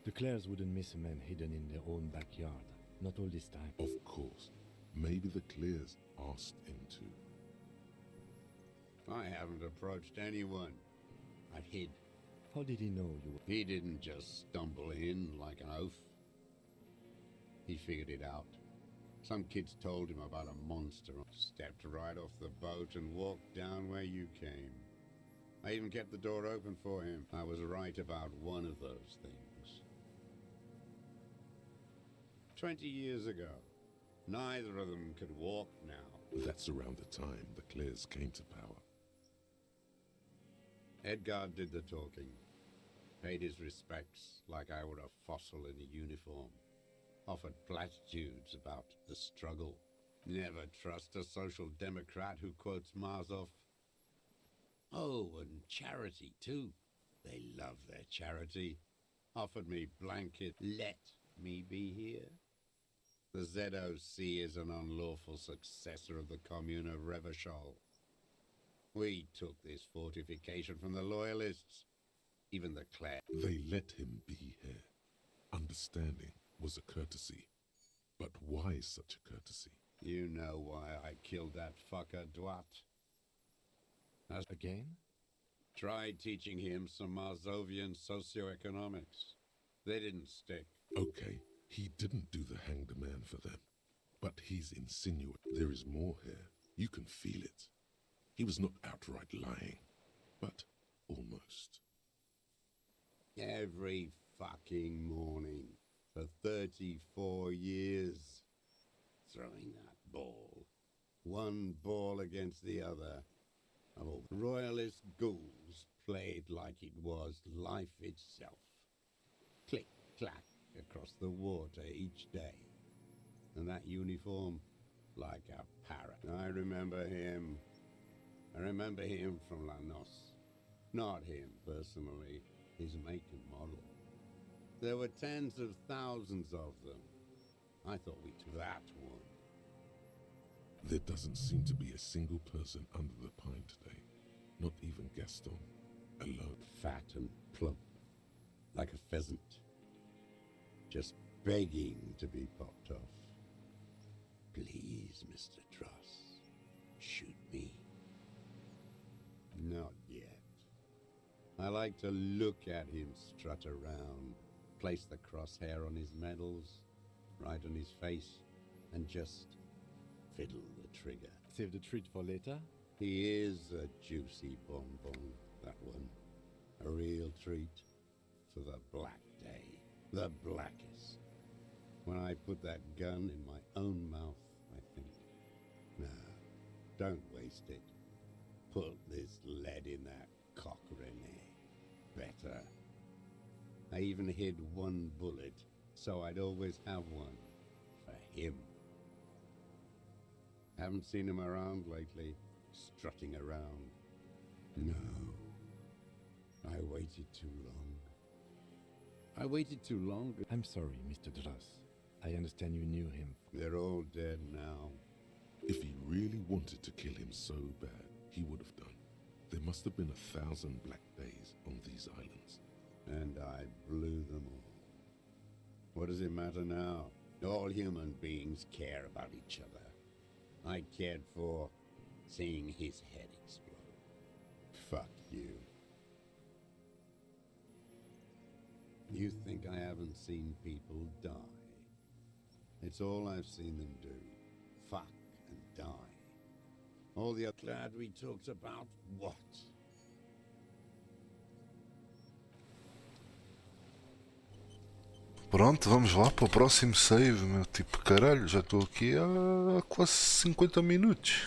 The Clares wouldn't miss a man hidden in their own backyard. Not all this time. Of course. Maybe the Clears asked him to. I haven't approached anyone. I hid. How did he know you were... He didn't just stumble in like an oaf. He figured it out. Some kids told him about a monster. Stepped right off the boat and walked down where you came. I even kept the door open for him. I was right about one of those things. 20 years ago, neither of them could walk now. That's around the time the Clares came to power. Edgar did the talking. Paid his respects like I were a fossil in a uniform. Offered platitudes about the struggle. Never trust a social democrat who quotes Marzoff. Oh, and charity too. They love their charity. Offered me blanket, let me be here. The ZOC is an unlawful successor of the Commune of Revachol. We took this fortification from the Loyalists. Even the Clare. They let him be here. Understanding was a courtesy. But why such a courtesy? You know why I killed that fucker, Dwat. Again? Tried teaching him some Marzovian socioeconomics. They didn't stick. Okay, he didn't do the hanged man for them. But he's insinuating there is more here. You can feel it. He was not outright lying, but almost. Every fucking morning for 34 years. Throwing that ball. One ball against the other. Oh, royalist ghouls played like it was life itself. Click, clack across the water each day. And that uniform, like a parrot. I remember him from La Noce. Not him personally, his make and model. There were tens of thousands of them. I thought we took that one. There doesn't seem to be a single person under the pine today. Not even Gaston. Alone. Fat and plump, like a pheasant. Just begging to be popped off. Please, Mr. Truss, shoot me. Not yet. I like to look at him strut around, place the crosshair on his medals, right on his face, and just fiddle the trigger. Save the treat for later? He is a juicy bonbon, that one. A real treat for the black day. The blackest. When I put that gun in my own mouth, I think, no, don't waste it. Put this lead in that cock, René. Better. I even hid one bullet, so I'd always have one for him. Haven't seen him around lately, strutting around. No. I waited too long. I waited too long. I'm sorry, Mr. Druss. I understand you knew him. They're all dead now. If he really wanted to kill him so bad, he would have done. There must have been 1,000 black days on these islands. And I blew them all. What does it matter now? All human beings care about each other. I cared for seeing his head explode. Fuck you. You think I haven't seen people die? It's all I've seen them do. Fuck and die. All the glad we talked about what? Pronto, vamos lá para o próximo save, meu. Tipo, caralho, já estou aqui há quase 50 minutos.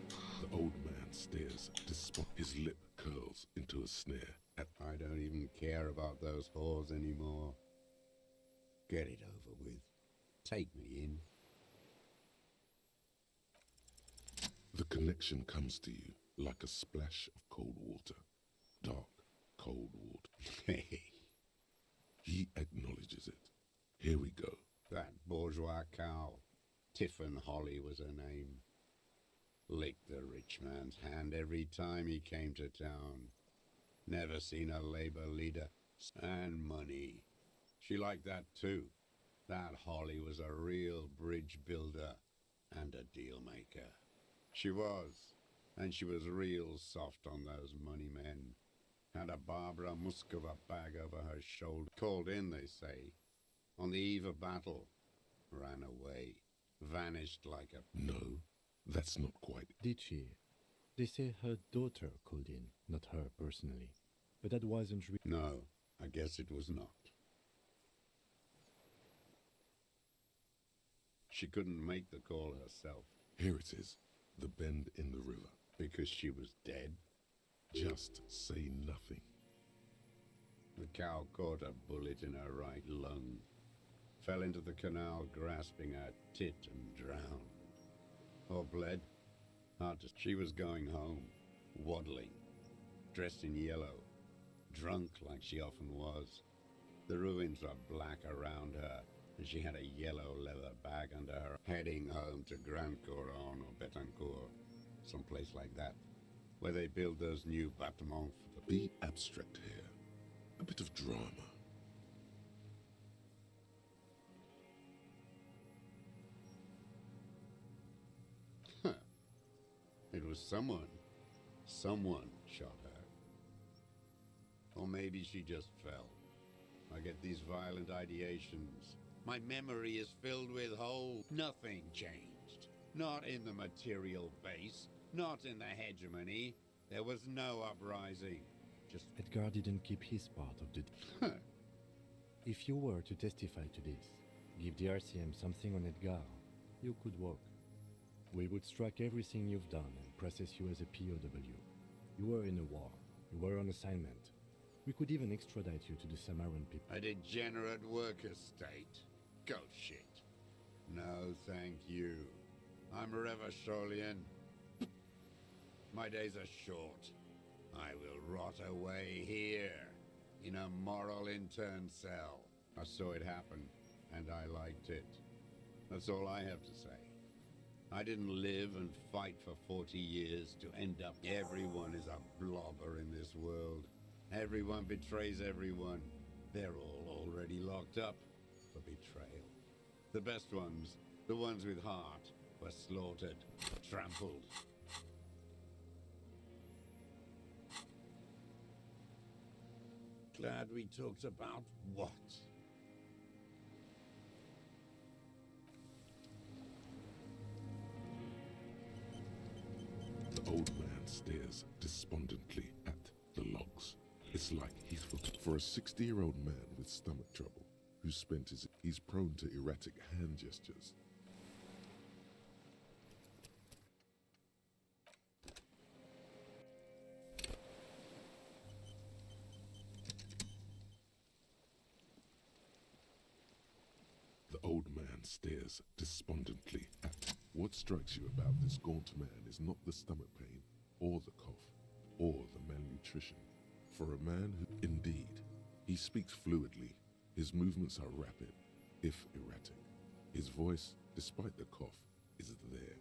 The old man stares at his spot. His lip curls into a sneer. I don't even care about those whores anymore. Get it over with. Take me in. The connection comes to you like a splash of cold water. Dark, cold water. He acknowledges it. Here we go. That bourgeois cow. Tiffin Holly was her name. Licked the rich man's hand every time he came to town. Never seen a labor leader. And money. She liked that too. That Holly was a real bridge builder and a deal maker. She was. And she was real soft on those money men. Had a Barbara Muskova bag over her shoulder. Called in, they say. On the eve of battle. Ran away. Vanished like a... No, that's not quite. Did she? They say her daughter called in, not her personally. But that wasn't No, I guess it was not. She couldn't make the call herself Here it is, the bend in the river. because she was dead. Just say nothing. The cow caught a bullet in her right lung, fell into the canal grasping her tit and drowned. Or bled. Hard to... She was going home, waddling, dressed in yellow, drunk like she often was. The ruins were black around her, and she had a yellow leather bag under her, heading home to Grand Couronne or Betancourt, someplace like that, where they build those new bâtiments for the... Be abstract here. A bit of drama. It was someone. Someone shot her. Or maybe she just fell. I get these violent ideations. My memory is filled with holes. Nothing changed. Not in the material base. Not in the hegemony. There was no uprising. Just... Edgar didn't keep his part of the... If you were to testify to this, give the RCM something on Edgar, you could walk. We would strike everything you've done and process you as a POW. You were in a war. You were on assignment. We could even extradite you to the Samaran people. a degenerate worker state. Go shit. No, thank you. I'm Revacholian. My days are short. I will rot away here, in a moral intern cell. I saw it happen, and I liked it. That's all I have to say. I didn't live and fight for 40 years to end up... Everyone is a blobber in this world. Everyone betrays everyone. They're all already locked up for betrayal. The best ones, the ones with heart, were slaughtered, trampled. Glad we talked about what? The old man stares despondently at the logs. It's like he's for a 60-year-old man with stomach trouble who spent he's prone to erratic hand gestures. The old man stares despondently at... What strikes you about this gaunt man is not the stomach pain, or the cough, or the malnutrition. For a man who... Indeed, he speaks fluidly. His movements are rapid, if erratic. His voice, despite the cough, is there.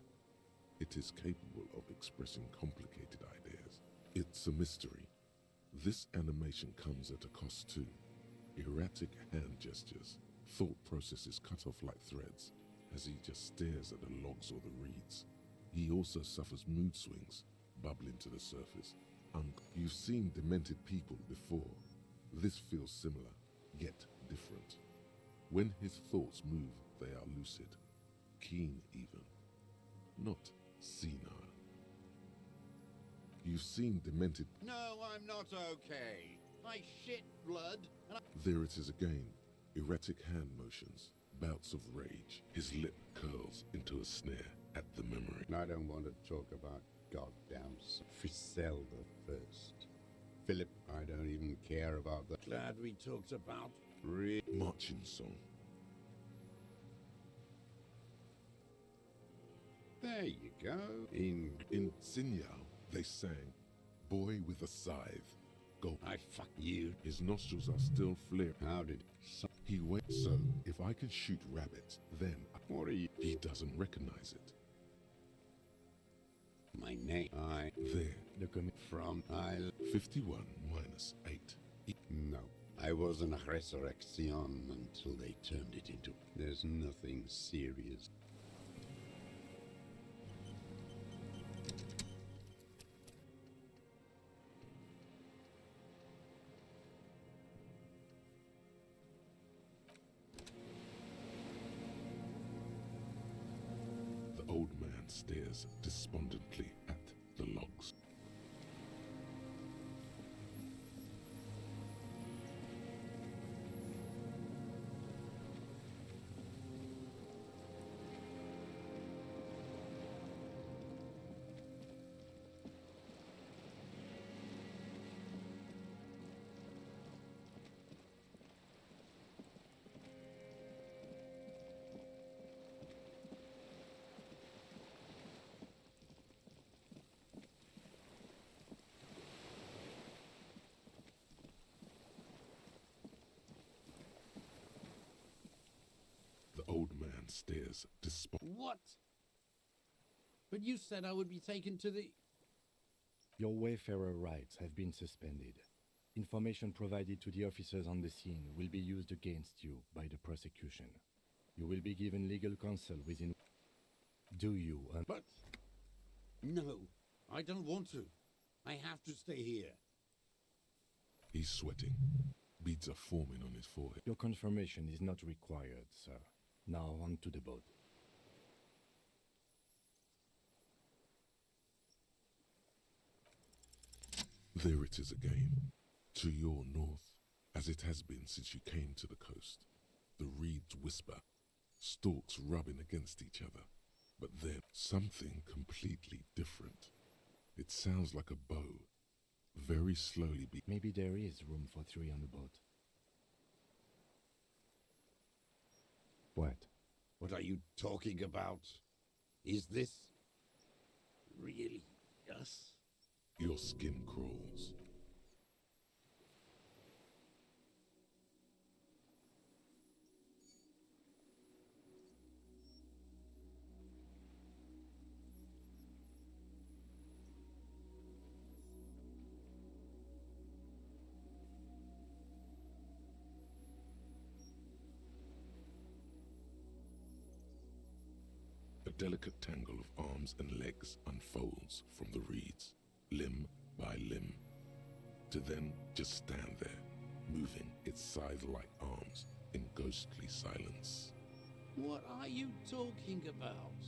It is capable of expressing complicated ideas. It's a mystery. This animation comes at a cost too. Erratic hand gestures, thought processes cut off like threads, as he just stares at the logs or the reeds. He also suffers mood swings, bubbling to the surface. You've seen demented people before. This feels similar, yet different. When his thoughts move, they are lucid, keen even, not senile. You've seen demented... No, I'm not okay. I shit blood, and I... There it is again, erratic hand motions, bouts of rage. His lip curls into a snare at the memory. I don't want to talk about goddamn Ficelle the First. Philip, I don't even care about the... Glad we talked about... Marching song. There you go. In Signal, they sang, "Boy with a scythe." Go. I fuck you. His nostrils are still flaring. How did... He waits. So, if I can shoot rabbits, then... What are you... He doesn't recognize it. My name... There. The From... 51 minus 8. No. I wasn't a resurrection until they turned it into... There's nothing serious. The old man stares despondently at the logs. and stares What? But you said I would be taken to the... Your wayfarer rights have been suspended. Information provided to the officers on the scene will be used against you by the prosecution. You will be given legal counsel within... Do you... But... No, I don't want to. I have to stay here. He's sweating. Beads are forming on his forehead. Your confirmation is not required, sir. Now on to the boat. There it is again, to your north, as it has been since you came to the coast. The reeds whisper, stalks rubbing against each other, but then something completely different. It sounds like a bow, very slowly Maybe there is room for 3 on the boat. What? What are you talking about? Is this... really us? Your skin crawls. A delicate tangle of arms and legs unfolds from the reeds, limb by limb, to then just stand there, moving its scythe-like arms in ghostly silence. What are you talking about?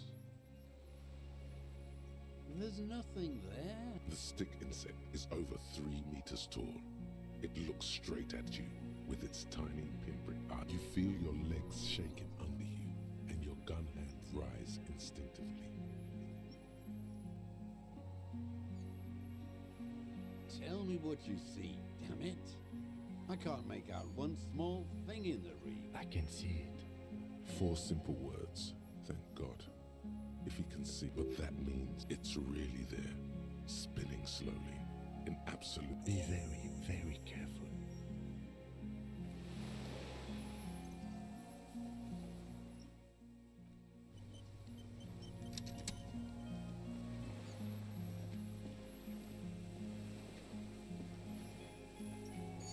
There's nothing there. The stick insect is over 3 meters tall. It looks straight at you with its tiny pinprick eye. You feel your legs shaking under you and your gun hand rise instinctively. Tell me what you see, damn it. I can't make out one small thing in the reed. I can see it. 4 simple words, thank God. If he can see what that means, it's really there, spinning slowly, in absolute... Be very, very careful.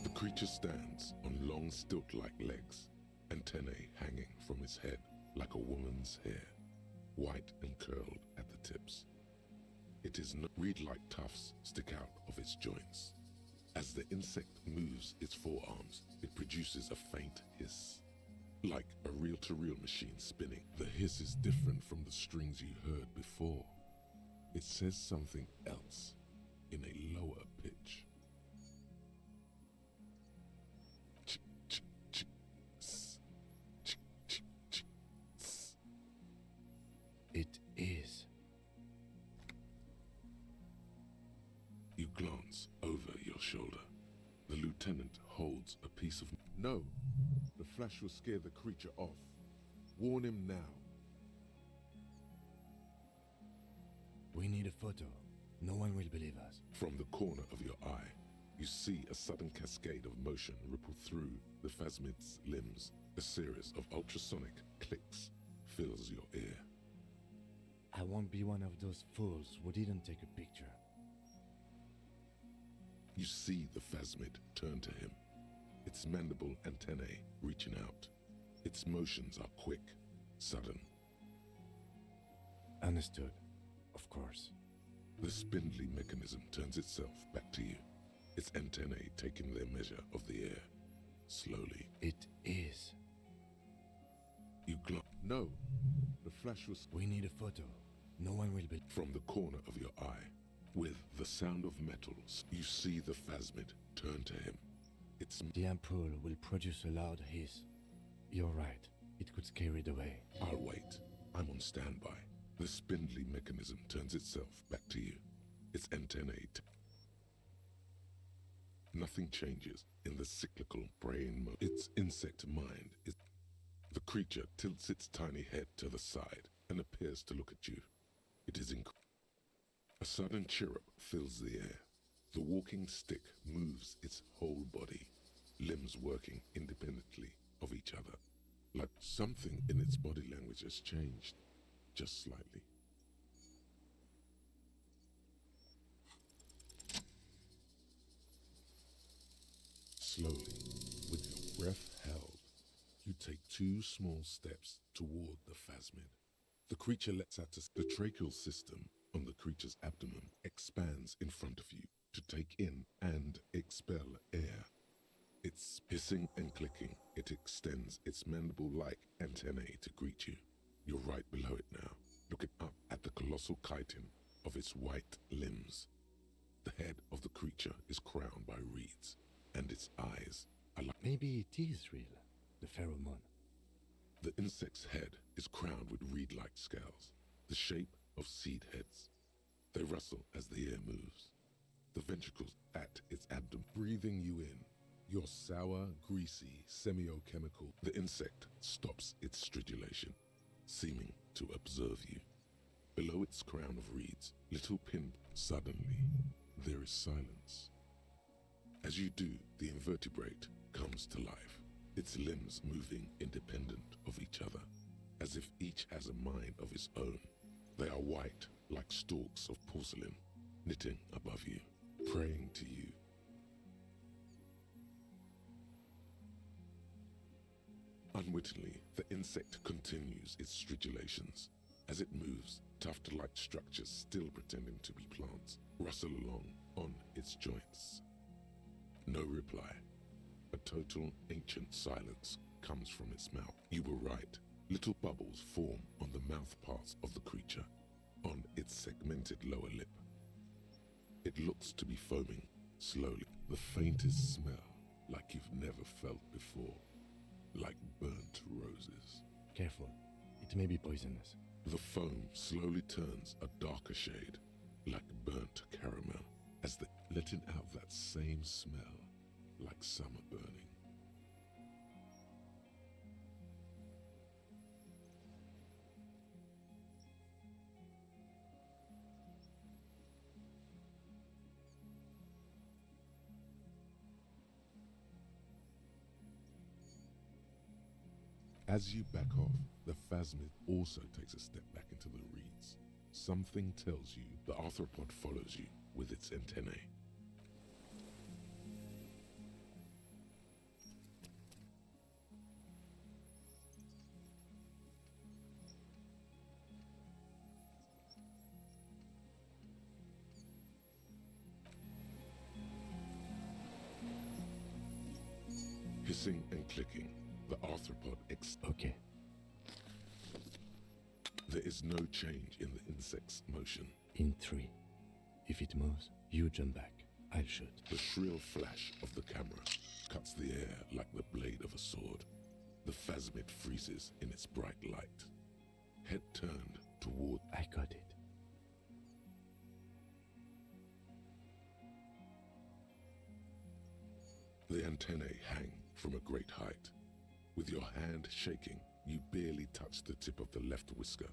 The creature stands on long stilt-like legs, antennae hanging from its head like a woman's hair, white and curled at the tips. It is not reed-like tufts stick out of its joints. As the insect moves its forearms, it produces a faint hiss, like a reel-to-reel machine spinning. The hiss is different from the strings you heard before. It says something else in a lower pitch. It is. You glance over your shoulder. The lieutenant holds a piece of... No, the flash will scare the creature off. Warn him now. We need a photo. No one will believe us. From the corner of your eye, you see a sudden cascade of motion ripple through the phasmid's limbs. A series of ultrasonic clicks fills your ear. I won't be one of those fools who didn't take a picture. You see the phasmid turn to him, its mandible antennae reaching out. Its motions are quick, sudden. Understood. Of course. The spindly mechanism turns itself back to you, its antennae taking their measure of the air, slowly. It is. You No, the flash was... We need a photo. No one will believe. From the corner of your eye, with the sound of metals, you see the phasmid turn to him. The ampoule will produce a loud hiss. You're right. It could scare it away. I'll wait. I'm on standby. The spindly mechanism turns itself back to you. Its antennae... Nothing changes in the cyclical brain mode. Its insect mind is... The creature tilts its tiny head to the side and appears to look at you. It is A sudden chirrup fills the air. The walking stick moves its whole body, limbs working independently of each other, like Something in its body language has changed, just slightly. Slowly, with your breath held, you take 2 small steps toward the phasmid. The creature lets out the tracheal system on the creature's abdomen expands in front of you to take in and expel air. It's hissing and clicking. It extends its mandible-like antennae to greet you. You're right below it now, looking up at the colossal chitin of its white limbs. The head of the creature is crowned by reeds, and its eyes are like... Maybe it is real, the pheromone. The insect's head is crowned with reed-like scales, the shape of seed heads. They rustle as the air moves. The ventricles at its abdomen, breathing you in. You're sour, greasy, semiochemical. The insect stops its stridulation, seeming to observe you. Below its crown of reeds, little pin. Suddenly, there is silence. As you do, the invertebrate comes to life, its limbs moving independent of each other, as if each has a mind of its own. They are white, like stalks of porcelain, knitting above you, praying to you. Unwittingly, the insect continues its stridulations. As it moves, tuft-like structures, still pretending to be plants, rustle along on its joints. No reply. A total ancient silence comes from its mouth. You were right. Little bubbles form on the mouth parts of the creature, on its segmented lower lip. It looks to be foaming, slowly. The faintest smell, like you've never felt before. Like burnt roses. Careful, it may be poisonous. The foam slowly turns a darker shade, like burnt caramel, as they letting out that same smell, like summer burning. As you back off, the phasmid also takes a step back into the reeds. Something tells you the arthropod follows you with its antennae. Hissing and clicking, the arthropod Okay. There is no change in the insect's motion. In 3. If it moves, you jump back. I'll shoot. The shrill flash of the camera cuts the air like the blade of a sword. The phasmid freezes in its bright light. Head turned toward... I got it. The antennae hang from a great height. With your hand shaking, you barely touch the tip of the left whisker.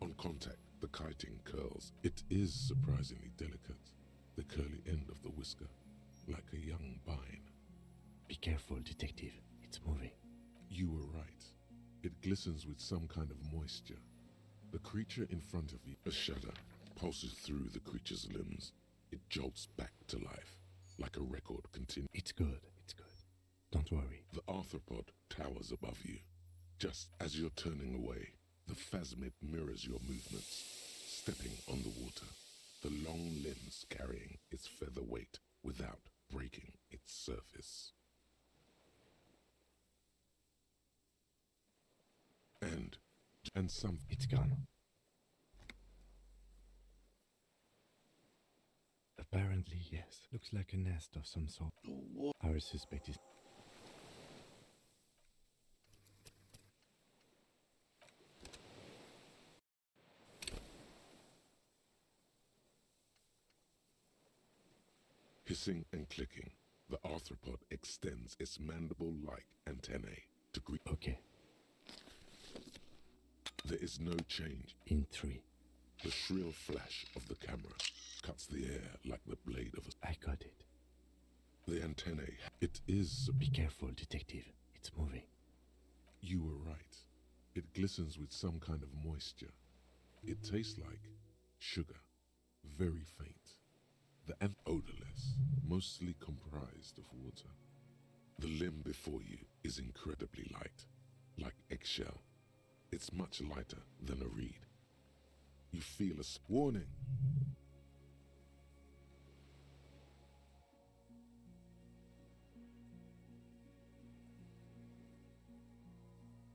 On contact, the chitin curls. It is surprisingly delicate, the curly end of the whisker, like a young vine. Be careful, detective. It's moving. You were right. It glistens with some kind of moisture. The creature in front of you, a shudder, pulses through the creature's limbs. It jolts back to life, like a record continues. It's good. It's good. Don't worry. The arthropod towers above you. Just as you're turning away, the phasmid mirrors your movements, stepping on the water, the long limbs carrying its feather weight without breaking its surface. And some... It's gone. Apparently, yes. Looks like a nest of some sort. Our suspect is... Hissing and clicking, the arthropod extends its mandible-like antennae to greet... Okay. There is no change. In 3. The shrill flash of the camera cuts the air like the blade of a... I got it. The antennae... It is... Be careful, detective. It's moving. You were right. It glistens with some kind of moisture. It tastes like sugar, very faint. And odorless, mostly comprised of water. The limb before you is incredibly light, like eggshell. It's much lighter than a reed. You feel a warning.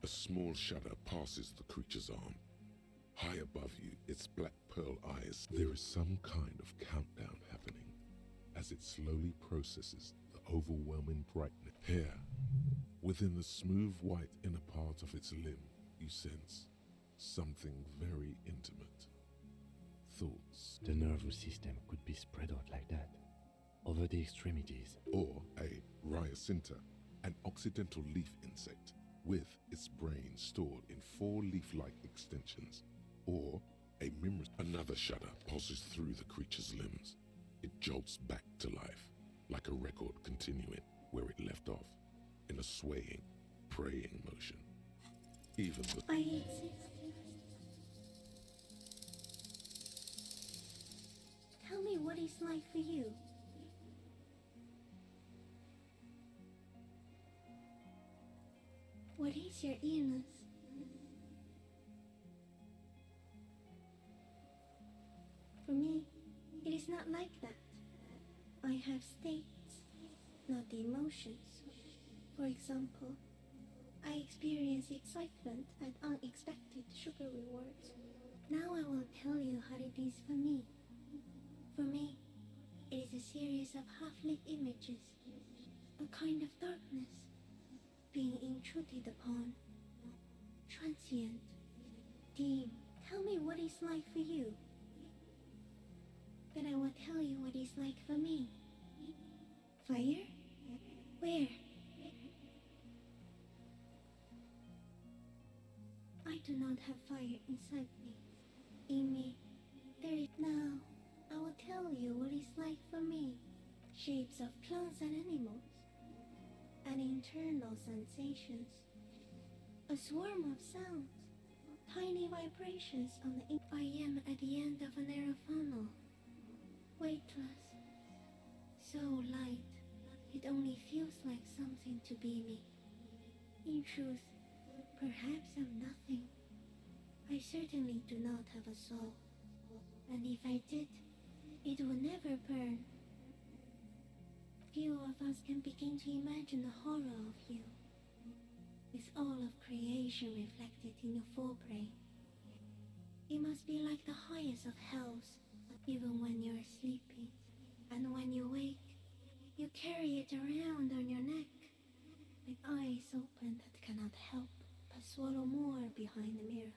A small shudder passes the creature's arm. High above you, its black pearl eyes, there is some kind of countdown happening as it slowly processes the overwhelming brightness. Here, within the smooth white inner part of its limb, you sense something very intimate. Thoughts. The nervous system could be spread out like that, over the extremities. Or a rhyocinta, an occidental leaf insect, with its brain stored in 4 leaf-like extensions. Or a mimrus. Another shudder pulses through the creature's limbs. It jolts back to life, like a record continuing where it left off, in a swaying, praying motion. Even the... I exist. Tell me what it's like for you. What is your illness? For me, it is not like that. I have states, not the emotions. For example, I experience excitement at unexpected sugar rewards. Now I will tell you how it is for me. For me, it is a series of half-lit images, a kind of darkness, being intruded upon, transient, dim. Tell me what it's like for you. Then I will tell you what it's like for me. Fire? Where? I do not have fire inside me. In me, there is now. I will tell you what it's like for me. Shapes of plants and animals, and internal sensations. A swarm of sounds, tiny vibrations on the I am at the end of a narrow funnel. Weightless, so light, it only feels like something to be me. In truth, perhaps I'm nothing. I certainly do not have a soul, and if I did, it would never burn. Few of us can begin to imagine the horror of you, with all of creation reflected in your forebrain. It must be like the highest of hells, even when you're sleeping, and when you wake, you carry it around on your neck, with eyes open that cannot help but swallow more behind the mirror.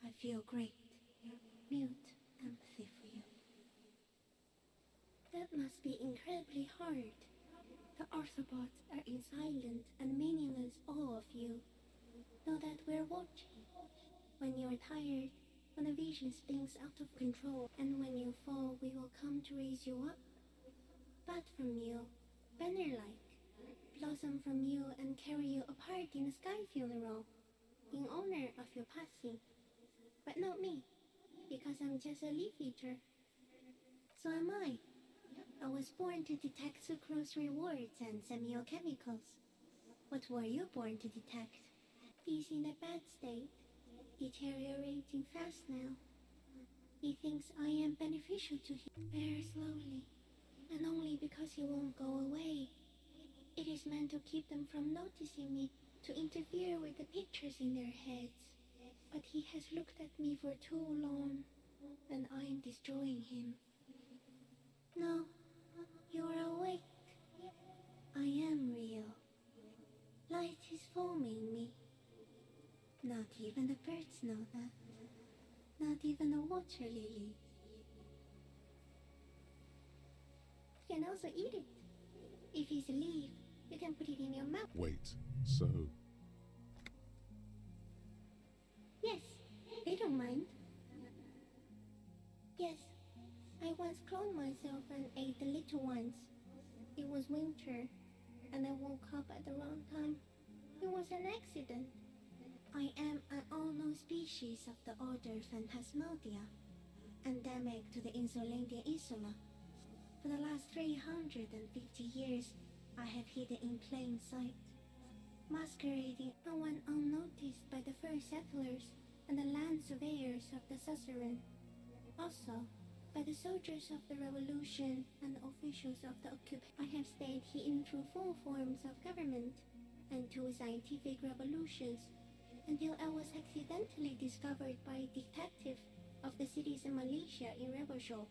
I feel great, mute empathy for you. That must be incredibly hard. The Arthropods are in silent and meaningless awe of you. Know that we're watching. When you're tired, when the vision spins out of control, and when you fall, we will come to raise you up. Bud from you, banner-like, blossom from you and carry you apart in a sky funeral, in honor of your passing. But not me, because I'm just a leaf eater. So am I. I was born to detect sucrose rewards and semiochemicals. What were you born to detect? He's in a bad state, deteriorating fast now. He thinks I am beneficial to him. Very slowly, and only because he won't go away. It is meant to keep them from noticing me, to interfere with the pictures in their heads. But he has looked at me for too long, and I am destroying him. No, you are awake. I am real. Light is forming me. Not even the birds know that. Not even the water lily. You can also eat it. If it's a leaf, you can put it in your mouth. Wait, so... Yes, they don't mind. Yes, I once cloned myself and ate the little ones. It was winter, and I woke up at the wrong time. It was an accident. I am an unknown species of the order Phantasmadia, endemic to the Insulandian Insula. For the last 350 years, I have hidden in plain sight, masquerading and went unnoticed by the first settlers and the land surveyors of the suzerain. Also, by the soldiers of the revolution and the officials of the occupation. I have stayed hidden through 4 forms of government and 2 scientific revolutions until I was accidentally discovered by a detective of the citizen militia in Rebelshaw,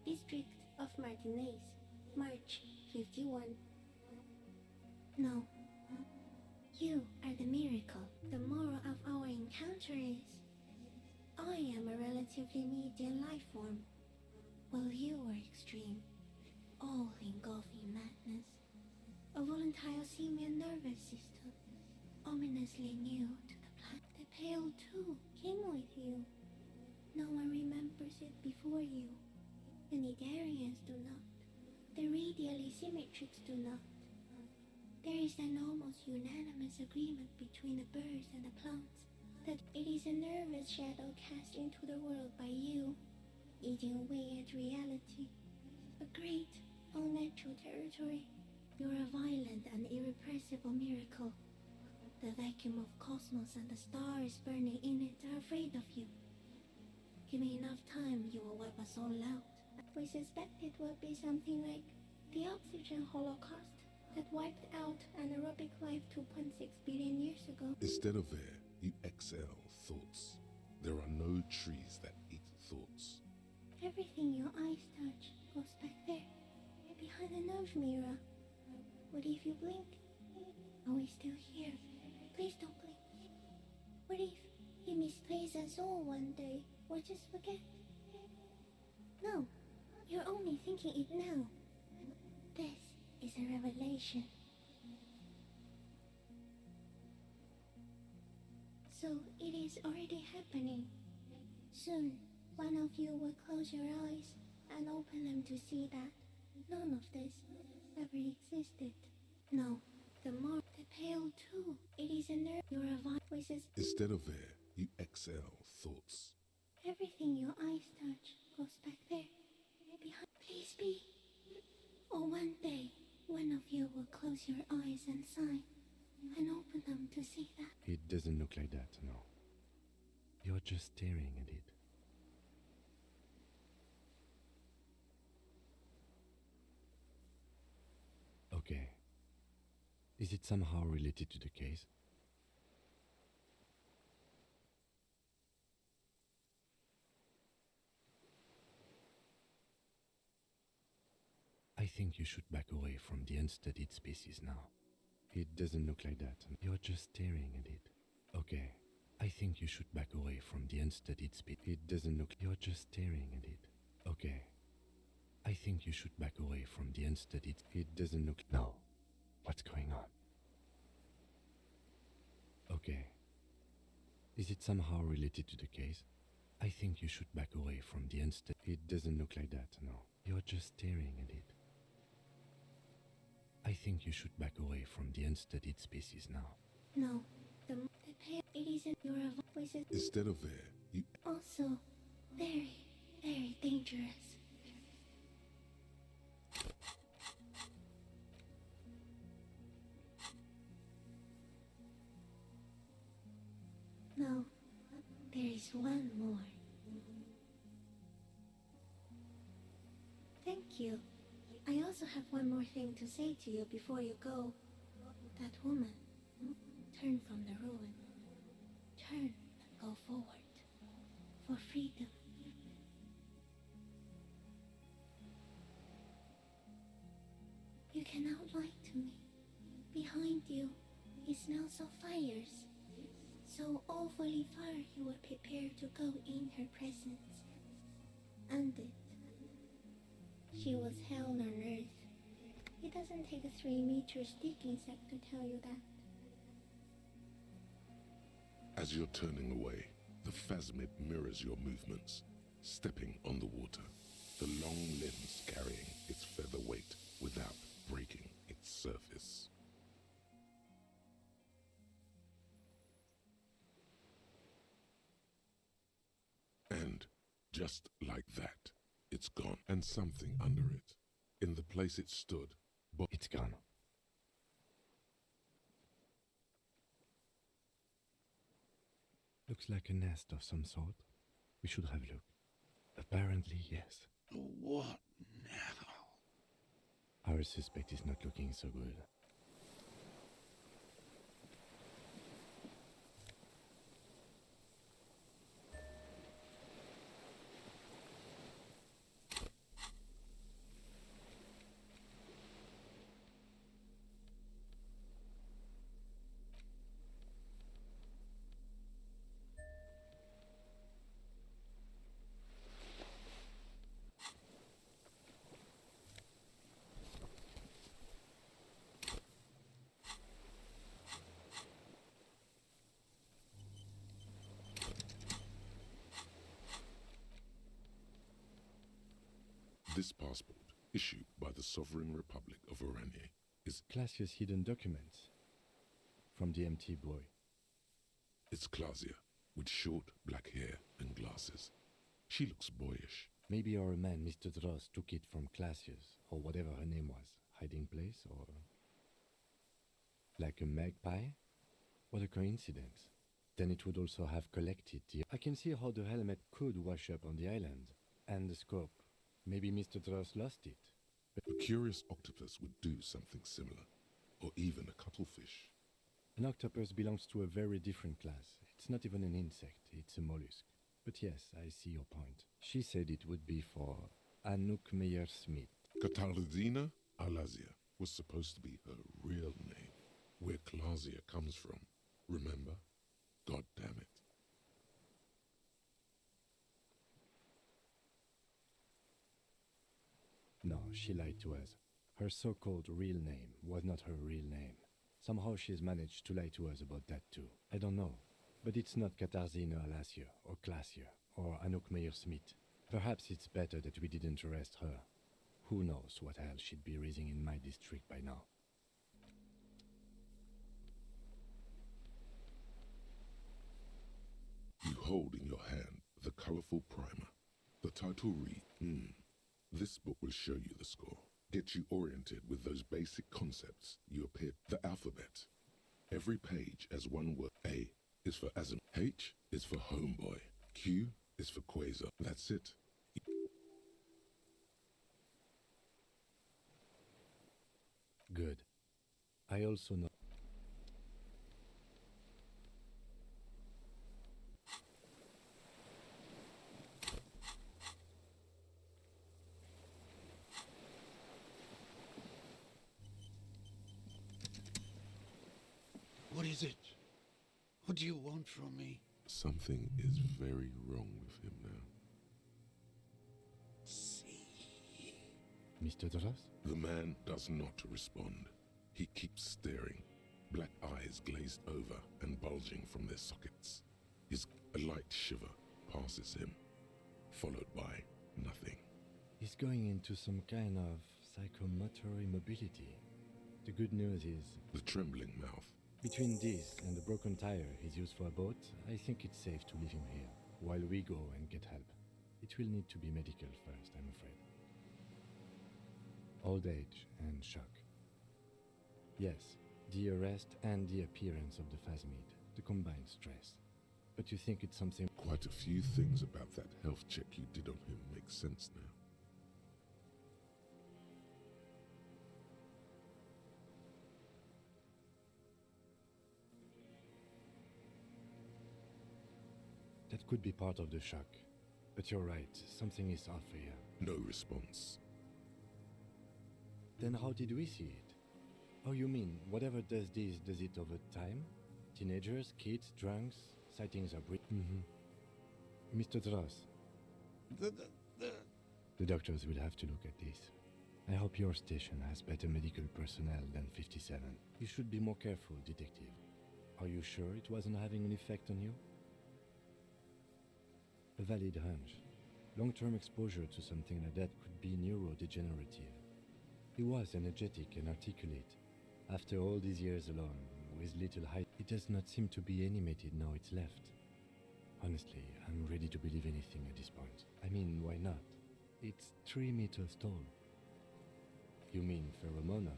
district of Martinez, March 51. No, you are the miracle. The moral of our encounter is, I am a relatively medium life form, while you are extreme, all-engulfing madness. A volatile simian nervous system, ominously new to the planet. The Pale too came with you. No one remembers it before you. The Nidarians do not. The radially symmetrics do not. There is an almost unanimous agreement between the birds and the plants that it is a nervous shadow cast into the world by you, eating away at reality. A great, unnatural territory. You're a violent and irrepressible miracle. The vacuum of cosmos and the stars burning in it are afraid of you. Give me enough time, you will wipe us all out. We suspect it will be something like the oxygen holocaust that wiped out anaerobic life 2.6 billion years ago. Instead of air, you exhale thoughts. There are no trees that eat thoughts. Everything your eyes touch goes back there, behind the nose mirror. What if you blink? Are we still here? Please don't blink. What if he misplaces us all one day, or just forget? No, you're only thinking it now. This is a revelation. So it is already happening. Soon, one of you will close your eyes and open them to see that none of this ever existed. No, the pale too. It is a nerve. You're a voices. Instead of air, you exhale thoughts. Everything your eyes touch goes back there, behind. Please be. Or one day, one of you will close your eyes and sigh, and open them to see that. It doesn't look like that, no. You're just staring at it. Okay. Is it somehow related to the case? I think you should back away from the unstudied species now. It doesn't look like that. You're just staring at it. Okay. I think you should back away from the unstudied species. It doesn't look. You're just staring at it. Okay. I think you should back away from the unstudied. It doesn't look. No. What's going on? Okay. Is it somehow related to the case? I think you should back away from the unstudied. It doesn't look like that, no. You're just staring at it. I think you should back away from the unstudied species now. No, the pale. It isn't your voices. Instead of air, you Also, very, very dangerous. No, there is one more. Thank you. I also have one more thing to say to you before you go. That woman, turn from the ruin. Turn and go forward. For freedom. You cannot lie to me. Behind you, it smells of fires. So awfully far you were prepared to go in her presence. And it. She was hell on earth. It doesn't take a 3-meter stick insect to tell you that. As you're turning away, the phasmid mirrors your movements, stepping on the water, the long limbs carrying its feather weight without breaking its surface. Just like that, it's gone, and something under it. In the place it stood, It's gone. Looks like a nest of some sort. We should have a look. Apparently, yes. What now? Our suspect is not looking so good. This passport, issued by the Sovereign Republic of Oranje, is Classia's hidden documents from the MT boy. it's Clausia, with short black hair and glasses. She looks boyish. Maybe our man, Mr. Dross, took it from Classia's, or whatever her name was, hiding place, or like a magpie? What a coincidence. Then it would also have collected the... I can see how the helmet could wash up on the island. And the scope. Maybe Mr. Dross lost it. A curious octopus would do something similar, or even a cuttlefish. An octopus belongs to a very different class. It's not even an insect, it's a mollusk. But yes, I see your point. She said it would be for Anouk Meyer-Smith. Katarzyna Alazia was supposed to be her real name, where Clausia comes from. Remember? God damn it. No, she lied to us. Her so-called real name was not her real name. Somehow she's managed to lie to us about that too. I don't know. But it's not Katarzyna Alasia, or Klasia, or Anouk Meyer-Smith. Perhaps it's better that we didn't arrest her. Who knows what hell she'd be raising in my district by now. You hold in your hand the colorful primer. The title reads, This book will show you the score. Get you oriented with those basic concepts you appear. The alphabet. Every page has one word. A is for Asm. H is for homeboy. Q is for quasar. That's it. Good. I also know... What is it? What do you want from me? Something is very wrong with him now. See. Mr. Dross? The man does not respond. He keeps staring, black eyes glazed over and bulging from their sockets. A light shiver passes him, followed by nothing. He's going into some kind of psychomotor immobility. The good news is, The trembling mouth. between this and the broken tire he's used for a boat, I think it's safe to leave him here, while we go and get help. It will need to be medical first, I'm afraid. Old age and shock. Yes, the arrest and the appearance of the phasmid, the combined stress. But you think it's something... Quite a few things about that health check you did on him make sense now. That could be part of the shock. But you're right, something is off here. No response. Then how did we see it? Oh, you mean, whatever does this, does it over time? Teenagers, kids, drunks, sightings are Mr. Dross, the doctors will have to look at this. I hope your station has better medical personnel than 57. You should be more careful, detective. Are you sure it wasn't having an effect on you? A valid hunch. Long-term exposure to something like that could be neurodegenerative. He was energetic and articulate. After all these years alone, with little height, it does not seem to be animated now it's left. Honestly, I'm ready to believe anything at this point. I mean, why not? It's 3 meters tall. You mean pheromonal?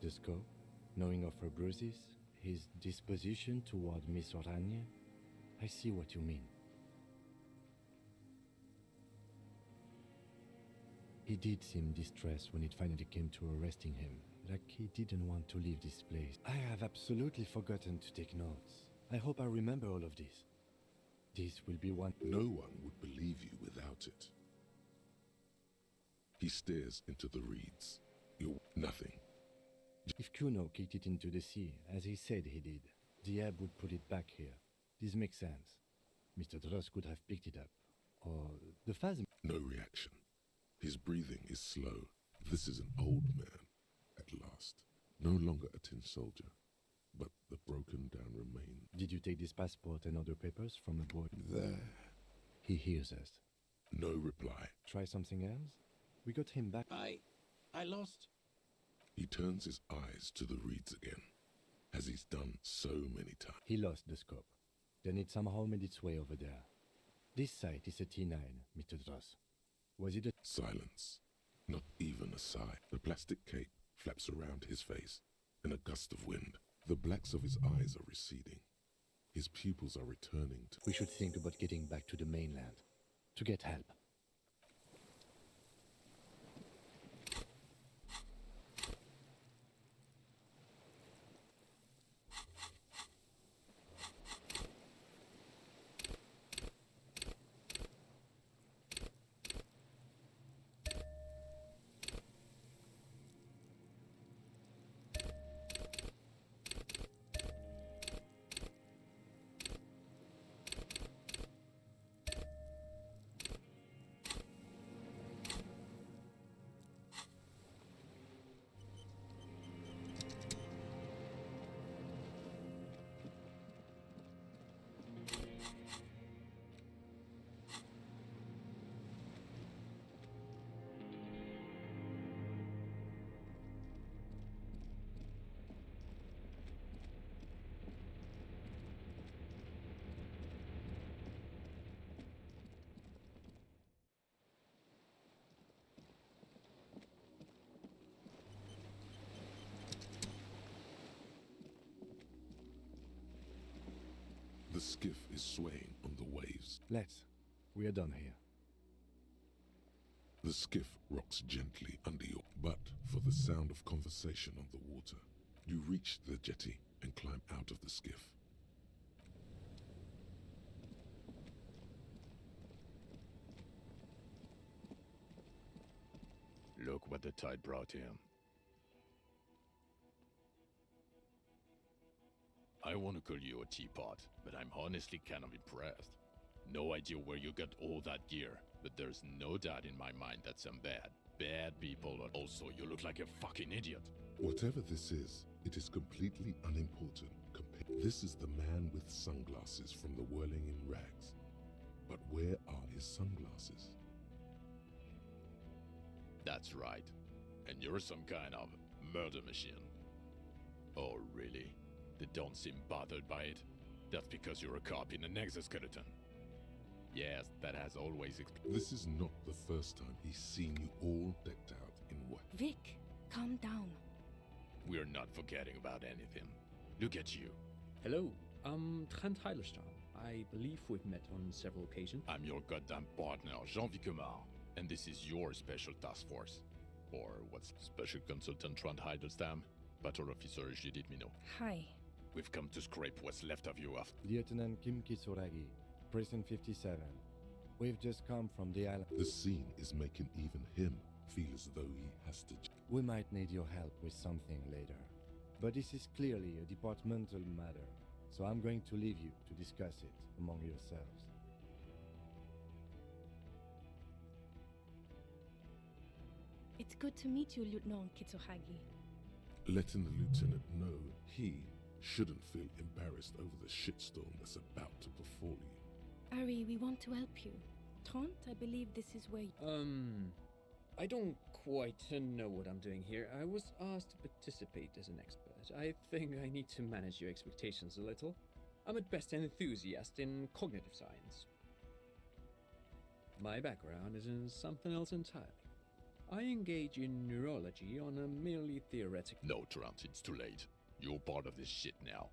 The scope, knowing of her bruises, his disposition toward Miss Oranje, I see what you mean. He did seem distressed when it finally came to arresting him, like he didn't want to leave this place. I have absolutely forgotten to take notes. I hope I remember all of this. This will be one. No one would believe you without it. He stares into the reeds. You're nothing. If Kuno kicked it into the sea, as he said he did, the ebb would put it back here. This makes sense. Mr. Dross could have picked it up. Or the phasm. No reaction. His breathing is slow. This is an old man, at last. No longer a tin soldier, but the broken down remains. Did you take this passport and other papers from the boy? There. He hears us. No reply. Try something else? We got him back. I lost. He turns his eyes to the reeds again, as he's done so many times. He lost the scope. Then it somehow made its way over there. This site is a T9, Mr. Dross. Was it a... Silence. Not even a sigh. The plastic cape flaps around his face in a gust of wind. The blacks of his eyes are receding. His pupils are returning to... We should think about getting back to the mainland. To get help. The skiff is swaying on the waves. Let's. We are done here. The skiff rocks gently under you, but for the sound of conversation on the water, you reach the jetty and climb out of the skiff. Look what the tide brought him. I want to call you a teapot, but I'm honestly kind of impressed. No idea where you got all that gear, but there's no doubt in my mind that some bad people are... Also, you look like a fucking idiot. Whatever this is, it is completely unimportant. This is the man with sunglasses from the Whirling in Rags. But where are his sunglasses? That's right. And you're some kind of murder machine. Oh, really? They don't seem bothered by it? That's because you're a cop in an exoskeleton. Yes, that has always... This is not the first time he's seen you all decked out in white. Vic, calm down. We're not forgetting about anything. Look at you. Hello, I'm Trent Heilerstein. I believe we've met on several occasions. I'm your goddamn partner, Jean Vicomar, and this is your special task force. Or what's Special Consultant Trent Heidelstein, Battle Officer Judith Minot. Hi. We've come to scrape what's left of you after. Lieutenant Kim Kisuragi, Prison 57. We've just come from the island. The scene is making even him feel as though he has to... We might need your help with something later. But this is clearly a departmental matter, so I'm going to leave you to discuss it among yourselves. It's good to meet you, Lieutenant Kitsuhagi. Letting the lieutenant know he shouldn't feel embarrassed over the shitstorm that's about to befall you. Ari, we want to help you. Trent, I believe this is where you... I don't quite know what I'm doing here. I was asked to participate as an expert. I think I need to manage your expectations a little. I'm at best an enthusiast in cognitive science. My background is in something else entirely. I engage in neurology on a merely theoretical... No, Trant, it's too late. You're part of this shit now.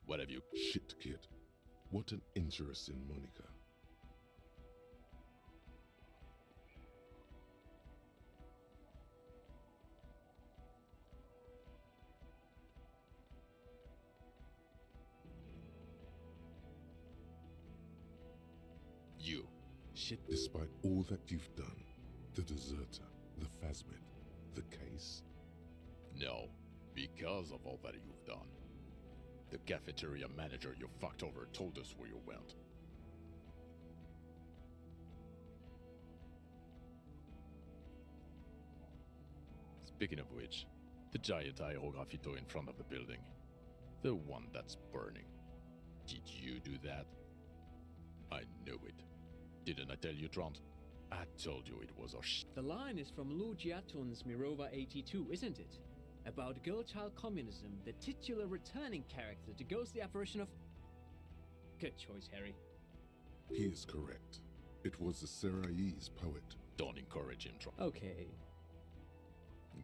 What have you... Shit, kid. What an interesting moniker. You. Shit. Despite all that you've done, the deserter, the phasmid, the case, No, because of all that you've done. The cafeteria manager you fucked over told us where you went. Speaking of which, the giant aerograffito in front of the building. The one that's burning. Did you do that? I knew it. Didn't I tell you, Trant? I told you it was a The line is from Lu Jiatun's Mirova 82, isn't it? About girl-child communism, the titular returning character to ghost the apparition of... Good choice, Harry. he is correct. It was the Seraïs poet. Don't encourage him, Trant. Okay.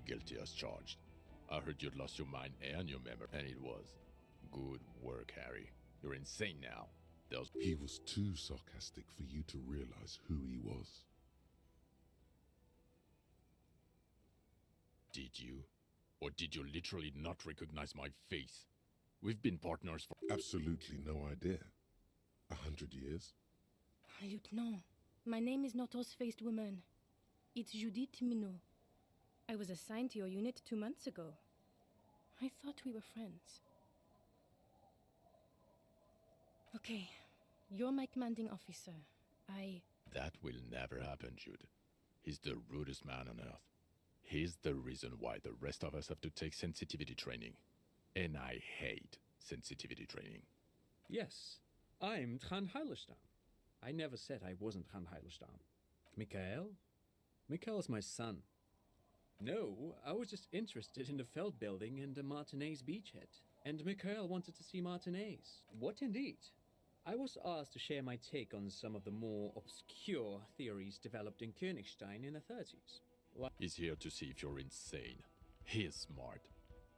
Guilty as charged. I heard you'd lost your mind and your memory, and it was. Good work, Harry. You're insane now. There's... He was too sarcastic for you to realize who he was. Did you? Or did you literally not recognize my face? We've been partners for... Absolutely no idea. 100 years? Lieutenant, my name is not Horse-Faced Woman. It's Judith Minot. I was assigned to your unit 2 months ago. I thought we were friends. Okay, you're my commanding officer. That will never happen, Jude. He's the rudest man on earth. He's the reason why the rest of us have to take sensitivity training. And I hate sensitivity training. Yes, I'm Trant Heilerstam. I never said I wasn't Trant Heilerstam. Mikhail? Mikhail's my son. No, I was just interested in the Feld building and the Martinez beachhead. And Mikhail wanted to see Martinez. What indeed? I was asked to share my take on some of the more obscure theories developed in Königstein in the 30s. He's here to see if you're insane. He's smart.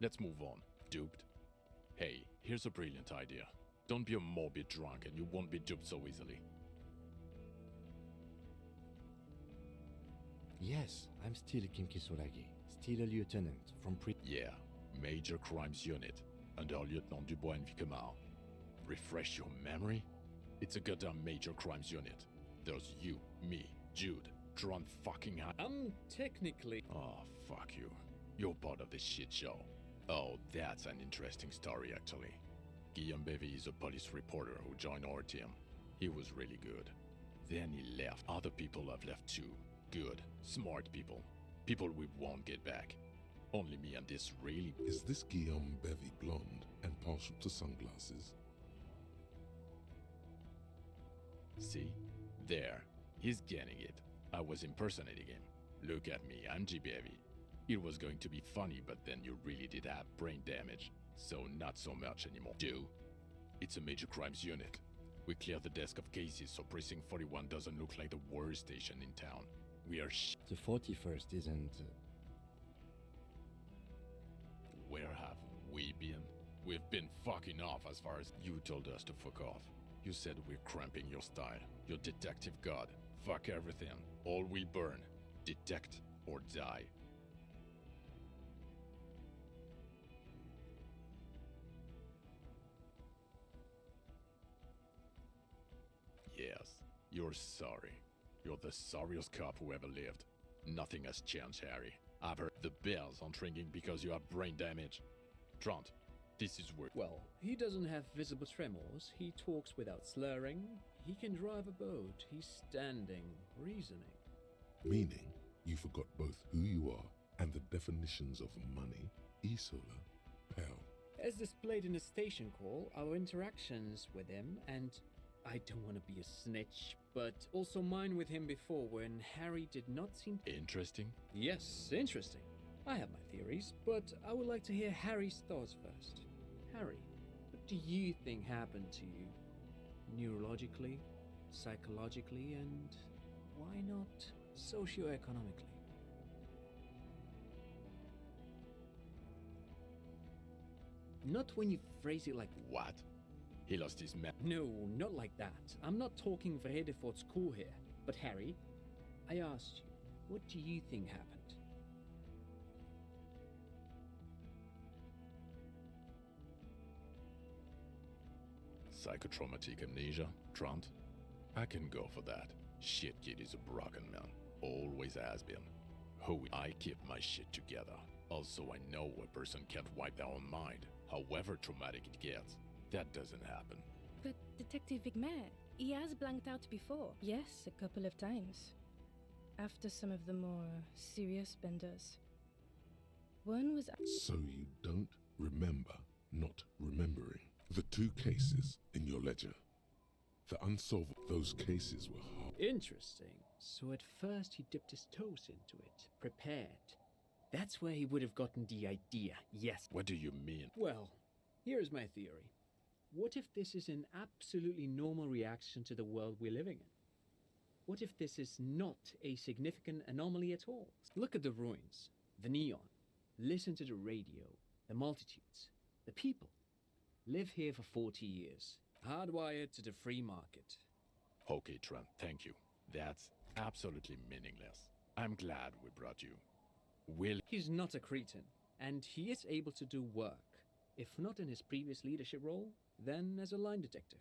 Let's move on. Duped? Hey, here's a brilliant idea. Don't be a morbid drunk and you won't be duped so easily. Yes, I'm still Kim Kisoragi, still a lieutenant from Yeah, Major Crimes Unit, under Lieutenant Dubois and Vicomar. Refresh your memory? It's a goddamn Major Crimes Unit. There's you, me, Jude, Trant fucking Technically... Oh, fuck you. You're part of this shit show. Oh, that's an interesting story, actually. Guillaume Bevy is a police reporter who joined our team. He was really good. Then he left. Other people have left too. Good, smart people. People we won't get back. Only me and this really... Is this Guillaume Bevy blonde and partial to sunglasses? See? There. He's getting it. I was impersonating him. Look at me, I'm G. Bevy. It was going to be funny, but then you really did have brain damage. So not so much anymore. Do? It's a Major Crimes Unit. We cleared the desk of cases so Precinct 41 doesn't look like the worst station in town. We are The 41st isn't... Where have we been? We've been fucking off as far as you told us to fuck off. You said we're cramping your style. Your detective god. Fuck everything. All we burn. Detect or die. Yes, you're sorry. You're the sorriest cop who ever lived. Nothing has changed, Harry. I've heard the bells aren't ringing because you have brain damage. Trant, this is where... Well, he doesn't have visible tremors, he talks without slurring, he can drive a boat, he's standing, reasoning. Meaning, you forgot both who you are and the definitions of money, Isola, pal. As displayed in the station call, our interactions with him and I don't want to be a snitch, but also mine with him before when Harry did not seem. Interesting? Yes, interesting. I have my theories, but I would like to hear Harry's thoughts first. Harry, what do you think happened to you? Neurologically, psychologically, and why not socioeconomically? Not when you phrase it like, What? He lost his man. no, not like that. I'm not talking Vredefort school here. But Harry, I asked you, what do you think happened? Psychotraumatic amnesia, Trant? I can go for that. Shit kid is a broken man. Always has been. I keep my shit together. Also, I know a person can't wipe their own mind, however traumatic it gets. That doesn't happen. But Detective Vigmer, he has blanked out before. Yes, a couple of times. After some of the more serious benders. One was. So you don't remember not remembering. The two cases in your ledger. The unsolved. Those cases were hard. Interesting. So at first he dipped his toes into it, prepared. That's where he would have gotten the idea, yes. What do you mean? Well, here's my theory. What if this is an absolutely normal reaction to the world we're living in? What if this is not a significant anomaly at all? Look at the ruins, the neon, listen to the radio, the multitudes, the people. Live here for 40 years, hardwired to the free market. Okay, Trent, thank you. That's absolutely meaningless. I'm glad we brought you. He's not a cretin, and he is able to do work. If not in his previous leadership role, then as a line detective.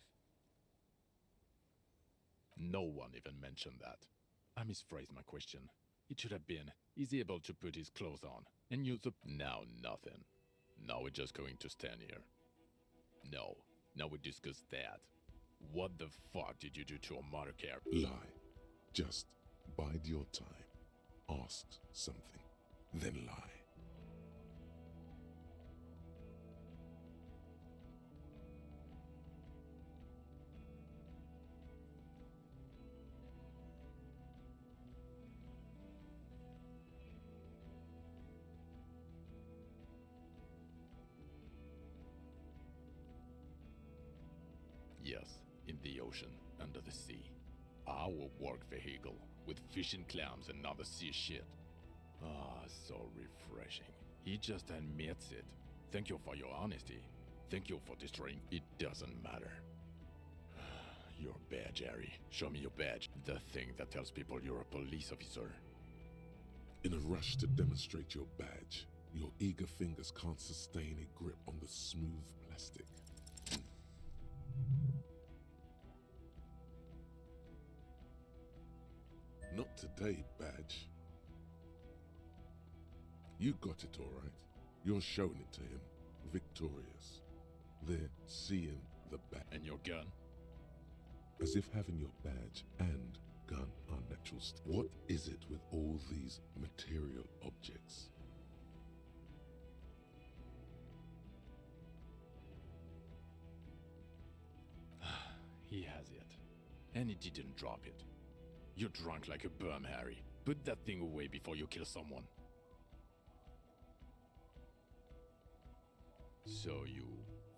No one even mentioned that. I misphrased my question. It should have been, is he able to put his clothes on and use the... Now nothing. Now we're just going to stand here. No, now we discuss that. What the fuck did you do to a mother care? Lie. Just bide your time. Ask something. Then lie. Yes, in the ocean, under the sea. Our work vehicle, with fishing clams and other sea shit. Ah, so refreshing. He just admits it. Thank you for your honesty. Thank you for destroying. It doesn't matter. Your badge, Harry. Show me your badge. The thing that tells people you're a police officer. In a rush to demonstrate your badge, your eager fingers can't sustain a grip on the smooth plastic. Not today, badge. You got it all right. You're showing it to him. Victorious. They're seeing the badge. And your gun? As if having your badge and gun are natural. What is it with all these material objects? He has it. And he didn't drop it. You're drunk like a bum, Harry. Put that thing away before you kill someone. So you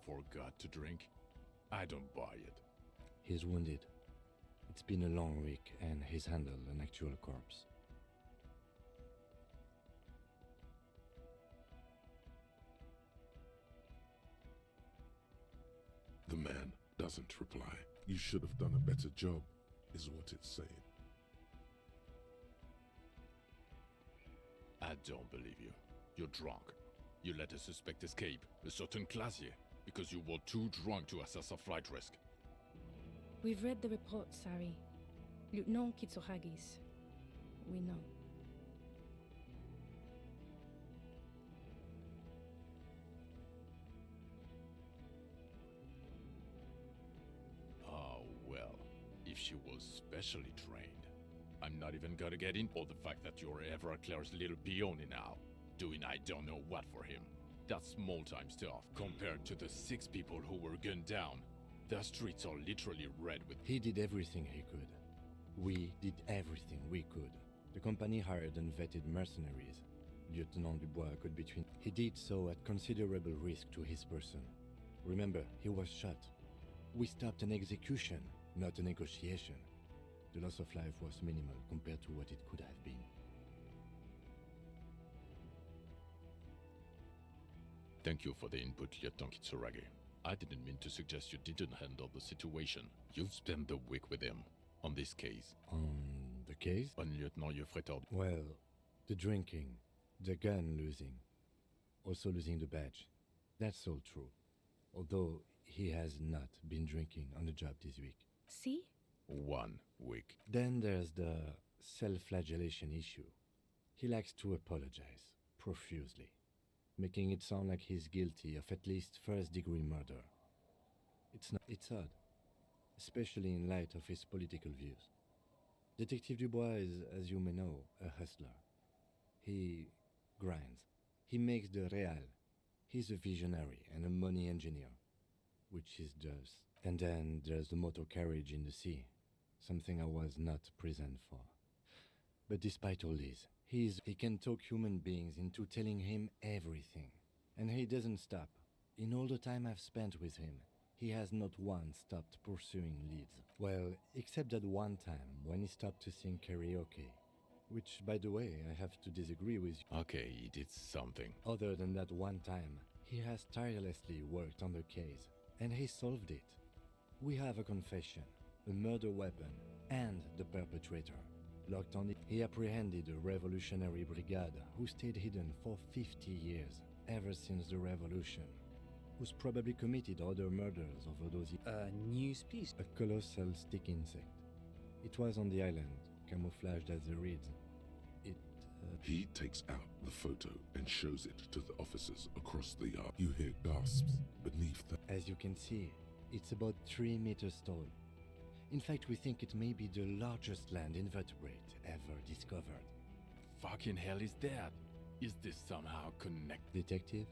forgot to drink? I don't buy it. He's wounded. It's been a long week, and he's handled an actual corpse. The man doesn't reply. You should have done a better job, is what it's saying. I don't believe you. You're drunk. You let a suspect escape, a certain classier, because you were too drunk to assess a flight risk. We've read the report, Sari. Lieutenant Kitsuragis. We know. Oh, well, if she was specially trained. I'm not even gonna get in or the fact that you're Everclear's little peony now, doing I don't know what for him. That's small-time stuff compared to the 6 people who were gunned down. Their streets are literally red with. He did everything he could. We did everything we could. The company hired and vetted mercenaries. Lieutenant Dubois could between. He did so at considerable risk to his person. Remember, he was shot. We stopped an execution, not a negotiation. The loss of life was minimal compared to what it could have been. Thank you for the input, Lieutenant Kitsuragi. I didn't mean to suggest you didn't handle the situation. You've spent the week with him on this case. On the case? On Lieutenant Yofretard. Well, the drinking, the gun losing, also losing the badge. That's all true. Although he has not been drinking on the job this week. See? 1 week. Then there's the self-flagellation issue. He likes to apologize, profusely, making it sound like he's guilty of at least first-degree murder. It's odd, especially in light of his political views. Detective Dubois is, as you may know, a hustler. He grinds. He makes the real. He's a visionary and a money engineer, which is just... And then there's the motor carriage in the sea, something I was not present for. But despite all this, he can talk human beings into telling him everything. And he doesn't stop. In all the time I've spent with him, he has not once stopped pursuing leads. Well, except that one time when he stopped to sing karaoke. Which, by the way, I have to disagree with you. Okay, he did something. Other than that one time, he has tirelessly worked on the case, and he solved it. We have a confession, a murder weapon, and the perpetrator. Locked on it, he apprehended a revolutionary brigade who stayed hidden for 50 years, ever since the revolution. Who's probably committed other murders over those years. New species. A colossal stick insect. It was on the island, camouflaged as the reeds. He takes out the photo and shows it to the officers across the yard. You hear gasps beneath the... As you can see, it's about 3 meters tall. In fact, we think it may be the largest land invertebrate ever discovered. Fucking hell is that? Is this somehow connected? Detective?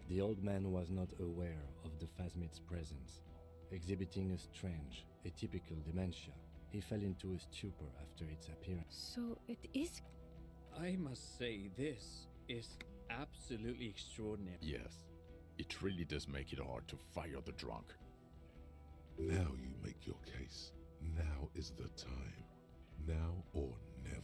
The old man was not aware of the phasmid's presence. Exhibiting a strange, atypical dementia, he fell into a stupor after its appearance. So it is. I must say, this is absolutely extraordinary. Yes. It really does make it hard to fire the drunk. Now you make your case. Now is the time. Now or never.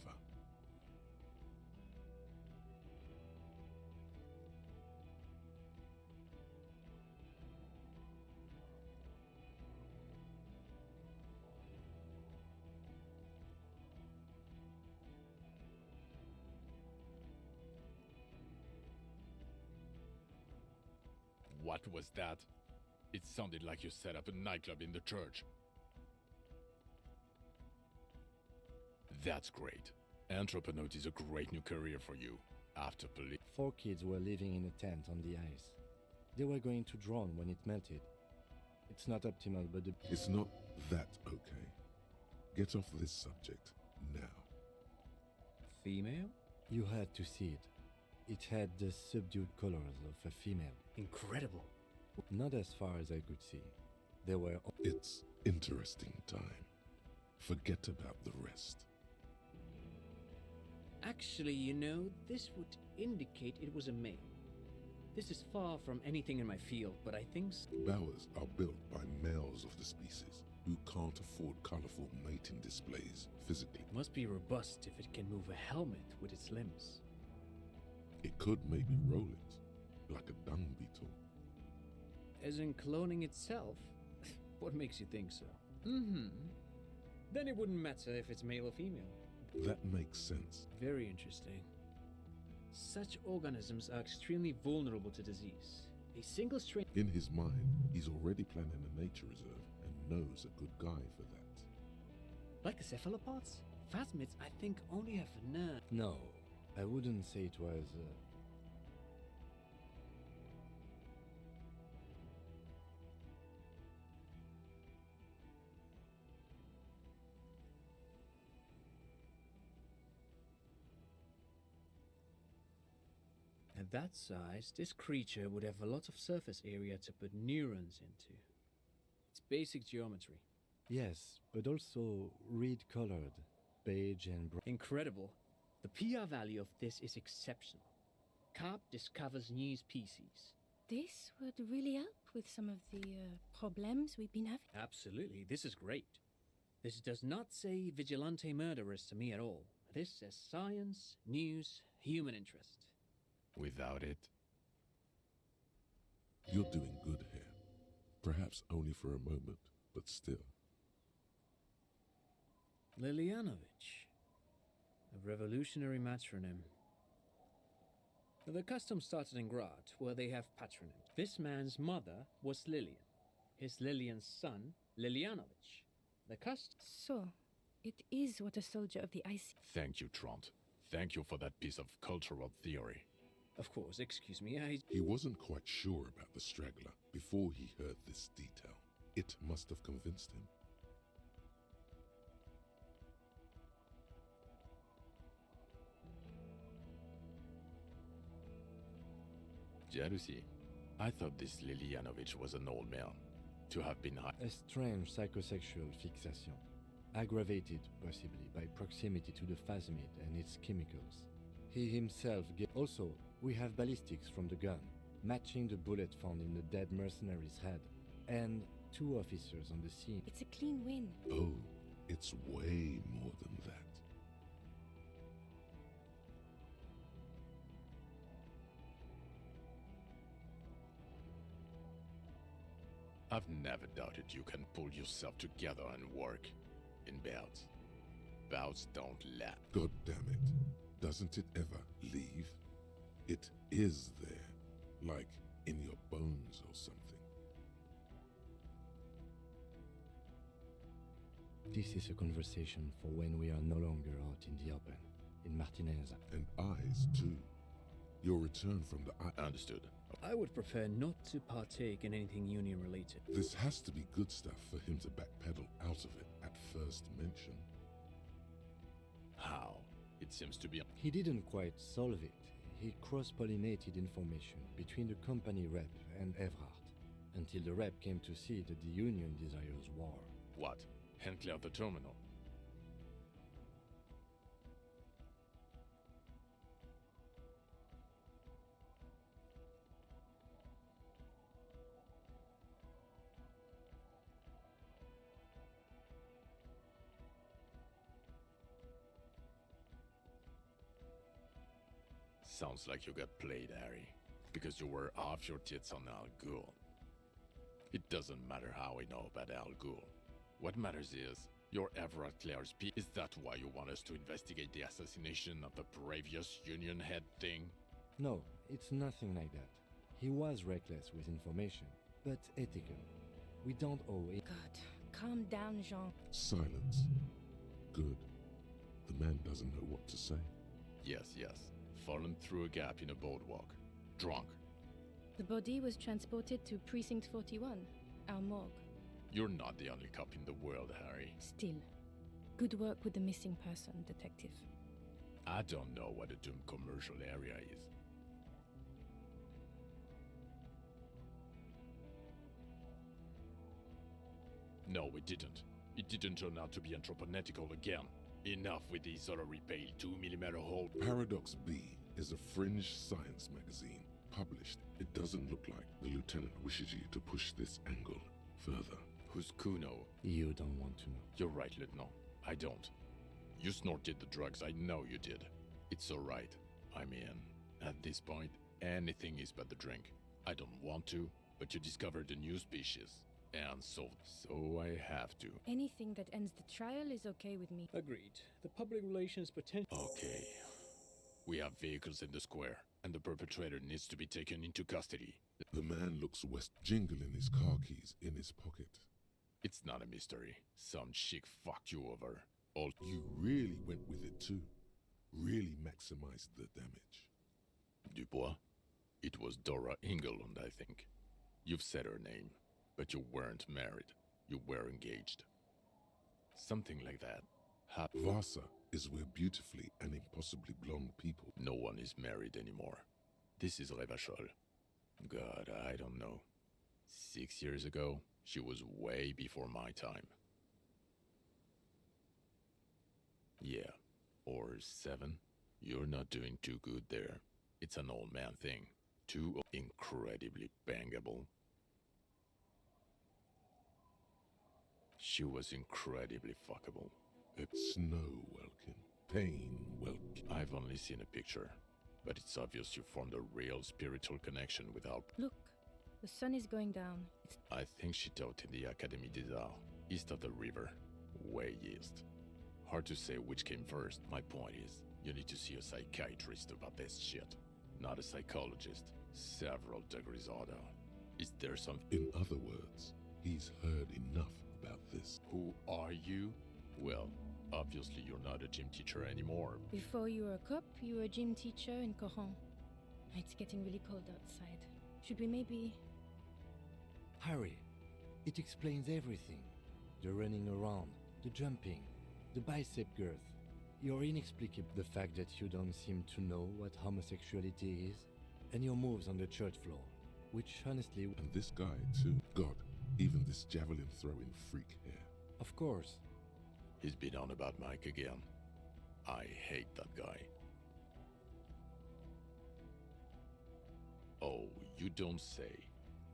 What was that? It sounded like you set up a nightclub in the church. That's great. Entrepreneurship is a great new career for you. After police. 4 kids were living in a tent on the ice. They were going to drown when it melted. It's not optimal, but It's not that okay. Get off this subject now. Female? you had to see it. It had the subdued colors of a female. Incredible. Not as far as I could see. There were... It's interesting time. Forget about the rest. Actually, you know, this would indicate it was a male. This is far from anything in my field, but I think... Bowers are built by males of the species who can't afford colorful mating displays physically. It must be robust if it can move a helmet with its limbs. It could maybe roll it, like a dung beetle. As in cloning itself? What makes you think so? Mm-hmm. Then it wouldn't matter if it's male or female. That makes sense. Very interesting. Such organisms are extremely vulnerable to disease. A single strain... In his mind, he's already planning a nature reserve and knows a good guy for that. Like the cephalopods? Phasmids, I think, only have nerve. No, I wouldn't say it was... At that size, this creature would have a lot of surface area to put neurons into. It's basic geometry. Yes, but also reed-colored, beige and brown. Incredible. The PR value of this is exceptional. Carp discovers new species. This would really help with some of the problems we've been having. Absolutely, this is great. This does not say vigilante murderers to me at all. This says science, news, human interest. Without it, You're doing good here. Perhaps only for a moment, but still. Lilianovich. A revolutionary matronym. The custom started in Grad, where they have patronyms. This man's mother was Lilian. His Lilian's son, Lilianovich. The custom... So, it is what a soldier of the ice... thank you, Trant. Thank you for that piece of cultural theory. Of course, excuse me, I... He wasn't quite sure about the straggler before he heard this detail. It must have convinced him. Jealousy. I thought this Lilianovich was an old man. To have been A strange psychosexual fixation, aggravated possibly by proximity to the phasmid and its chemicals. He himself also, we have ballistics from the gun, matching the bullet found in the dead mercenary's head, and 2 officers on the scene. It's a clean win. Oh, it's way more than that. I've never doubted you can pull yourself together and work. In bouts. Bouts don't last. God damn it. Doesn't it ever leave? It is there, like in your bones or something. This is a conversation for when we are no longer out in the open, in Martinez. And eyes, too. Your return from the eye. Understood. I would prefer not to partake in anything union-related. This has to be good stuff for him to backpedal out of it at first mention. How? It seems to be... He didn't quite solve it. He cross-pollinated information between the company rep and Evrard, until the rep came to see that the Union desires war. What? Hand clear the terminal. Sounds like you got played, Harry. Because you were off your tits on Al Ghul. It doesn't matter how we know about Al Ghul. What matters is, you're Everard Clare's P. Is that why you want us to investigate the assassination of the previous Union head thing? No, it's nothing like that. He was reckless with information, but ethical. We don't owe it. God, calm down, Jean. Silence. Good. The man doesn't know what to say. Yes, yes. Fallen through a gap in a boardwalk. Drunk. The body was transported to Precinct 41, our morgue. You're not the only cop in the world, Harry. Still, good work with the missing person, detective. I don't know what a doomed commercial area is. No, it didn't. It didn't turn out to be anthropometical again. Enough with the salary paid 2mm hole. Paradox B is a fringe science magazine. Published, it doesn't look like the lieutenant wishes you to push this angle further. Who's Kuno? You don't want to know. You're right, Lieutenant. I don't. You snorted the drugs, I know you did. It's alright. I mean, at this point, anything is but the drink. I don't want to, but you discovered a new species. And so I have to. Anything that ends the trial is okay with me. Agreed. The public relations potential... Okay. We have vehicles in the square, and the perpetrator needs to be taken into custody. The man looks west, jingling his car keys in his pocket. It's not a mystery. Some chick fucked you over. All You really went with it too. Really maximized the damage. Dubois? It was Dora Engelund, I think. You've said her name, but you weren't married. You were engaged. Something like that. Vasa is where beautifully and impossibly blonde people. No one is married anymore. This is Revachol. God, I don't know. 6 years ago, she was way before my time. Yeah, or 7. You're not doing too good there. It's an old man thing. Too incredibly bangable. She was incredibly fuckable. It's snow, Welkin. Pain, Welkin. I've only seen a picture, but it's obvious you formed a real spiritual connection with our... Look, the sun is going down. It's I think she taught in the Académie des Arts, east of the river. Way east. Hard to say which came first. My point is, you need to see a psychiatrist about this shit. Not a psychologist. Several degrees order. Is there some... In other words, he's heard enough about this. Who are you? Well, obviously you're not a gym teacher anymore. Before you were a cop, you were a gym teacher in Coron. It's getting really cold outside. Should we maybe... Harry, it explains everything. The running around, the jumping, the bicep girth. Your inexplicable... The fact that you don't seem to know what homosexuality is, and your moves on the church floor, which honestly... And this guy, too. God, even this javelin-throwing freak here. Of course. He's been on about Mike again. I hate that guy. Oh, you don't say.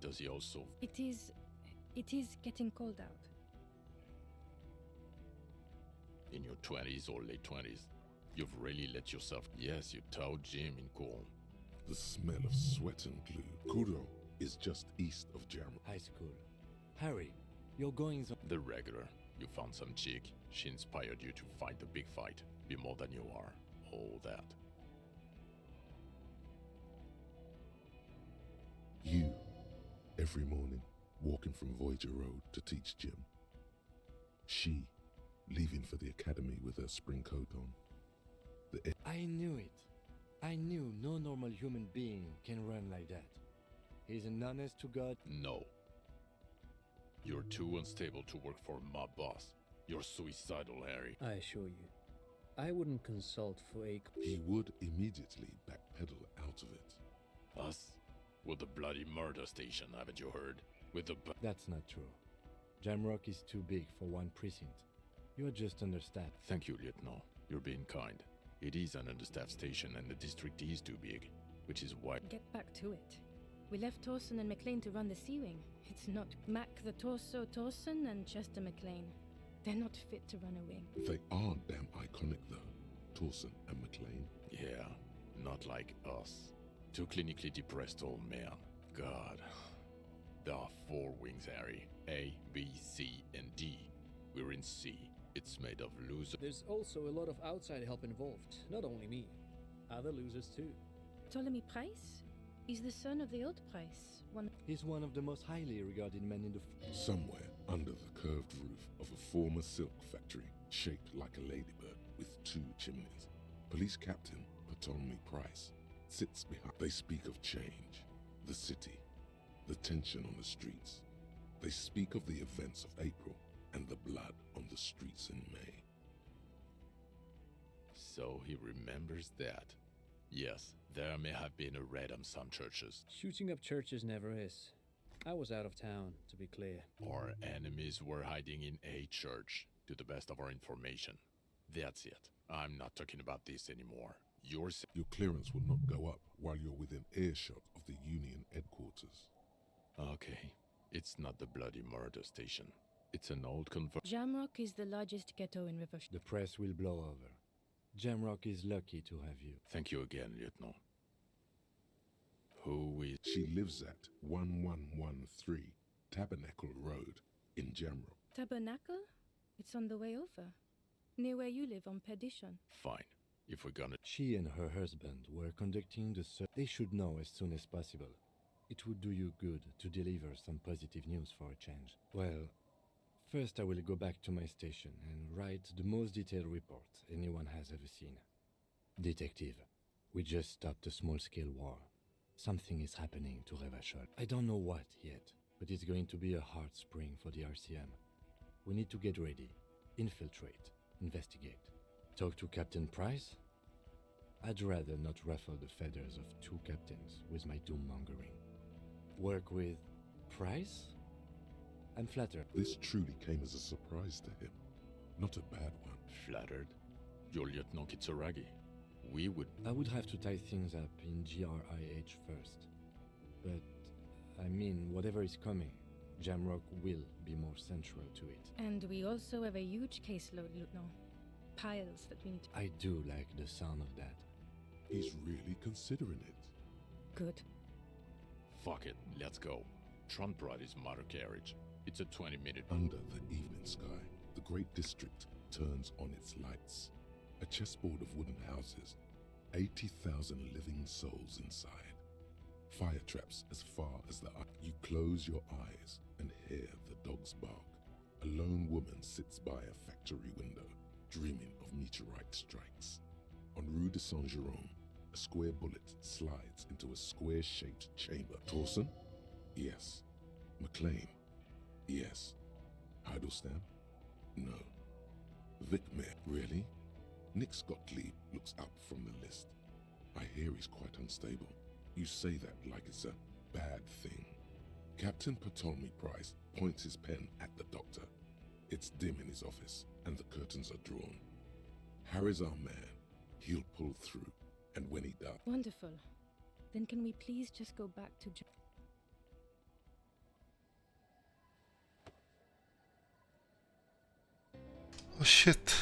Does he also... It is getting cold out. In your 20s or late 20s, you've really let yourself... Yes, you taught gym in Coron. The smell of sweat and glue. Kuro is just east of Jam. High school. Harry, you're going... The regular. You found some chick. She inspired you to fight the big fight. Be more than you are. All that. You, every morning, walking from Voyager Road to teach gym. She, leaving for the academy with her spring coat on. I knew it. I knew no normal human being can run like that. He's an honest to God... No. You're too unstable to work for my boss. You're suicidal, Harry. I assure you, I wouldn't consult for a... He would immediately backpedal out of it. Us? With the bloody murder station, haven't you heard? With the... That's not true. Jamrock is too big for one precinct. You're just understaffed. Thank you, Lieutenant. You're being kind. It is an understaffed station and the district is too big, which is why... Get back to it. We left Torson and McLean to run the C-Wing. It's not Mac the Torso Torson and Chester McLean. They're not fit to run a wing. They are damn iconic, though. Torson and McLean. Yeah, not like us. Two clinically depressed old men. God. There are 4 wings, Harry. A, B, C, and D. We're in C. It's made of losers. There's also a lot of outside help involved, not only me. Other losers too. Ptolemy Price? He's the son of the old Price. He's one of the most highly regarded men in the... Somewhere under the curved roof of a former silk factory, shaped like a ladybird with 2 chimneys. Police Captain Ptolemy Price sits behind. They speak of change, the city, the tension on the streets. They speak of the events of April and the blood on the streets in May. So he remembers that. Yes, there may have been a raid on some churches. Shooting up churches never is. I was out of town, to be clear. Our enemies were hiding in a church, to the best of our information. That's it. I'm not talking about this anymore. Your clearance will not go up while you're within earshot of the Union headquarters. Okay. It's not the bloody murder station. It's an old Jamrock is the largest ghetto in River... The press will blow over. Jamrock is lucky to have you. Thank you again, Lieutenant. Who is... She lives at 1113 Tabernacle Road in Jamrock. Tabernacle? It's on the way over. Near where you live on Perdition. Fine. If we're gonna... She and her husband were conducting the search. They should know as soon as possible. It would do you good to deliver some positive news for a change. Well, first I will go back to my station and write the most detailed report anyone has ever seen. Detective, we just stopped a small-scale war. Something is happening to Revachol. I don't know what yet, but it's going to be a hard spring for the RCM. We need to get ready, infiltrate, investigate. Talk to Captain Price? I'd rather not ruffle the feathers of two captains with my doom-mongering. Work with Price? I'm flattered. This truly came as a surprise to him. Not a bad one. Flattered? You're Lieutenant Kitsuragi. I would have to tie things up in GRIH first. But, I mean, whatever is coming, Jamrock will be more central to it. And we also have a huge caseload, Lieutenant. Piles that we need to... I do like the sound of that. He's really considering it. Good. Fuck it, let's go. Trump brought his motor carriage. It's a 20-minute... Under the evening sky, the great district turns on its lights. A chessboard of wooden houses, 80,000 living souls inside. Fire traps as far as the eye. You close your eyes and hear the dogs bark. A lone woman sits by a factory window, dreaming of meteorite strikes. On Rue de Saint-Jérôme, a square bullet slides into a square-shaped chamber. Torsen? Yes. McLean? Yes. Heidelstein? No. Vickmer? Really? Nick Gottlieb looks up from the list. I hear he's quite unstable. You say that like it's a bad thing. Captain Ptolemy Price points his pen at the doctor. It's dim in his office, and the curtains are drawn. Harry's our man. He'll pull through, and when he does... Wonderful. Then can we please just go back to... Oh shit!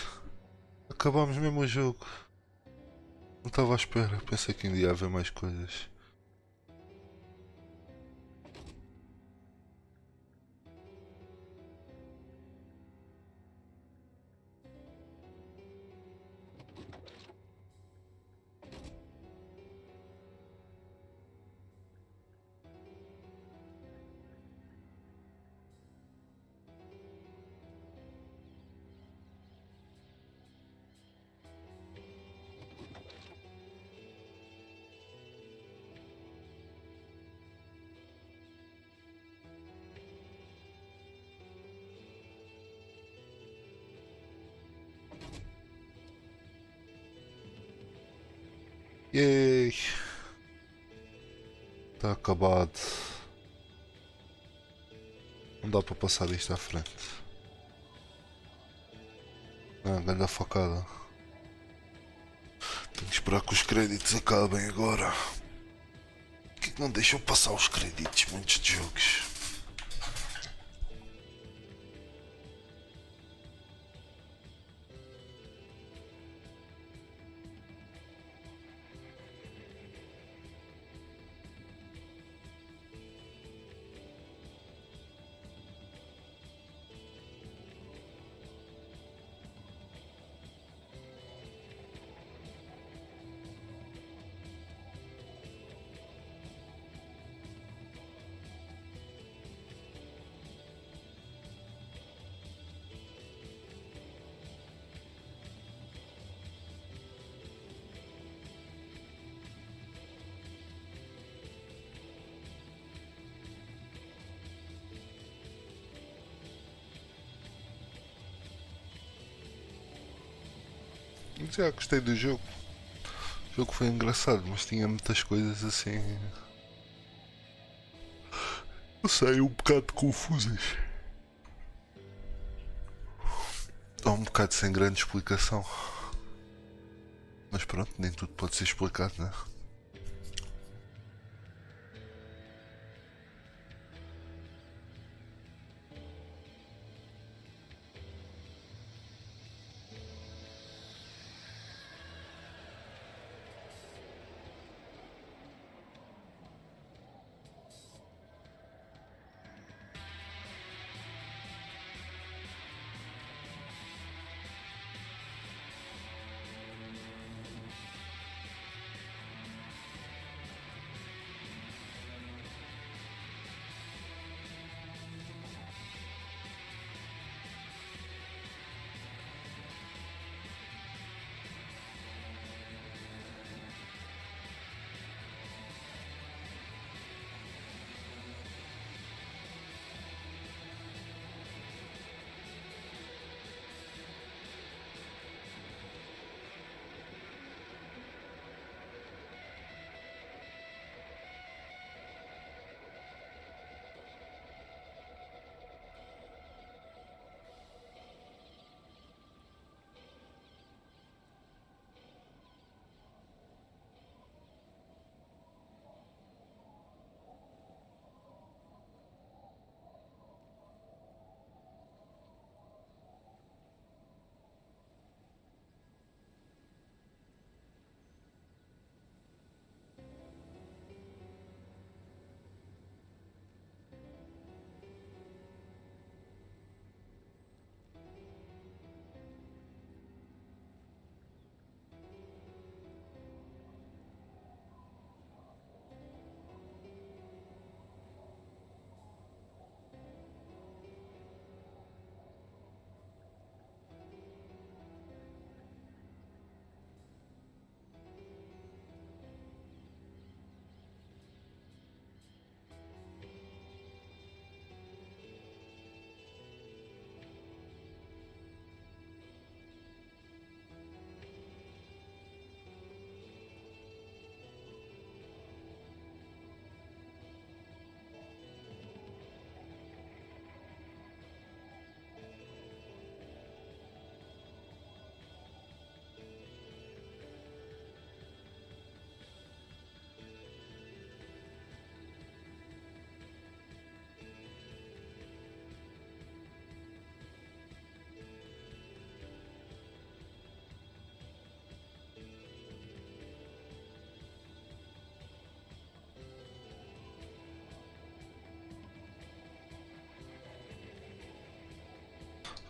Acabámos mesmo o jogo. Não estava à espera, pensei que ainda ia haver mais coisas. Yay! Está acabado. Não dá para passar isto à frente. Ah, grande facada. Tenho que esperar que os créditos acabem agora. Por que não deixam passar os créditos muitos de jogos? Já gostei do jogo. O jogo foi engraçado, mas tinha muitas coisas assim. Não sei, um bocado confusas. Ou um bocado sem grande explicação. Mas pronto, nem tudo pode ser explicado, né?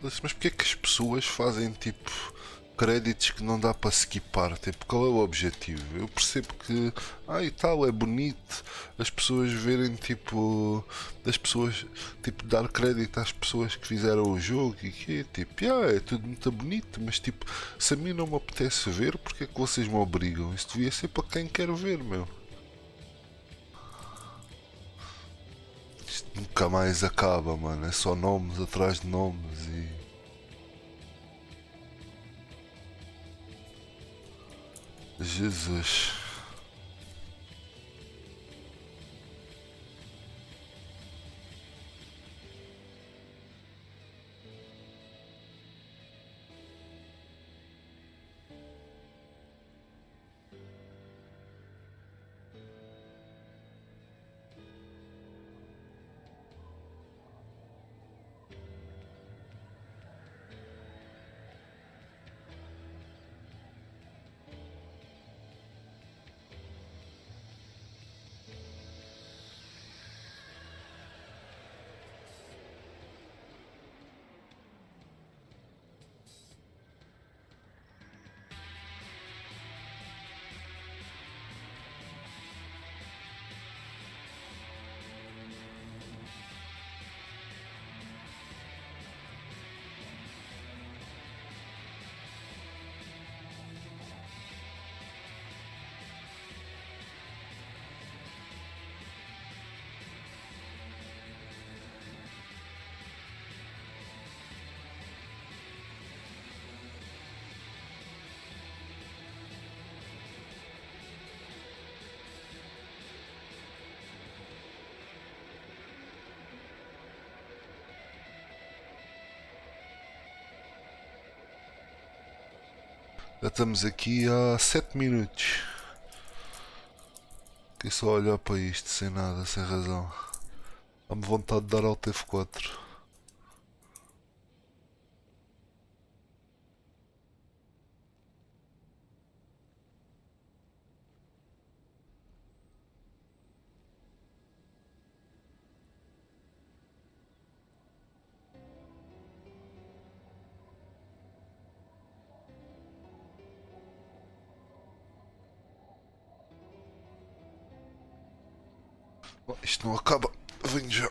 Mas porque é que as pessoas fazem tipo créditos que não dá para skipar? Tipo, qual é o objetivo? Eu percebo que, e tal, é bonito as pessoas verem tipo, as pessoas tipo dar crédito às pessoas que fizeram o jogo e que tipo, é tudo muito bonito, mas tipo, se a mim não me apetece ver, porque é que vocês me obrigam? Isso devia ser para quem quer ver, meu. Isto nunca mais acaba, mano. É só nomes atrás de nomes e. Jesus. Já estamos aqui há 7 minutos. Fiquei só a olhar para isto sem nada, sem razão. Dá-me vontade de dar Alt F4. Isto não acaba. Venho já.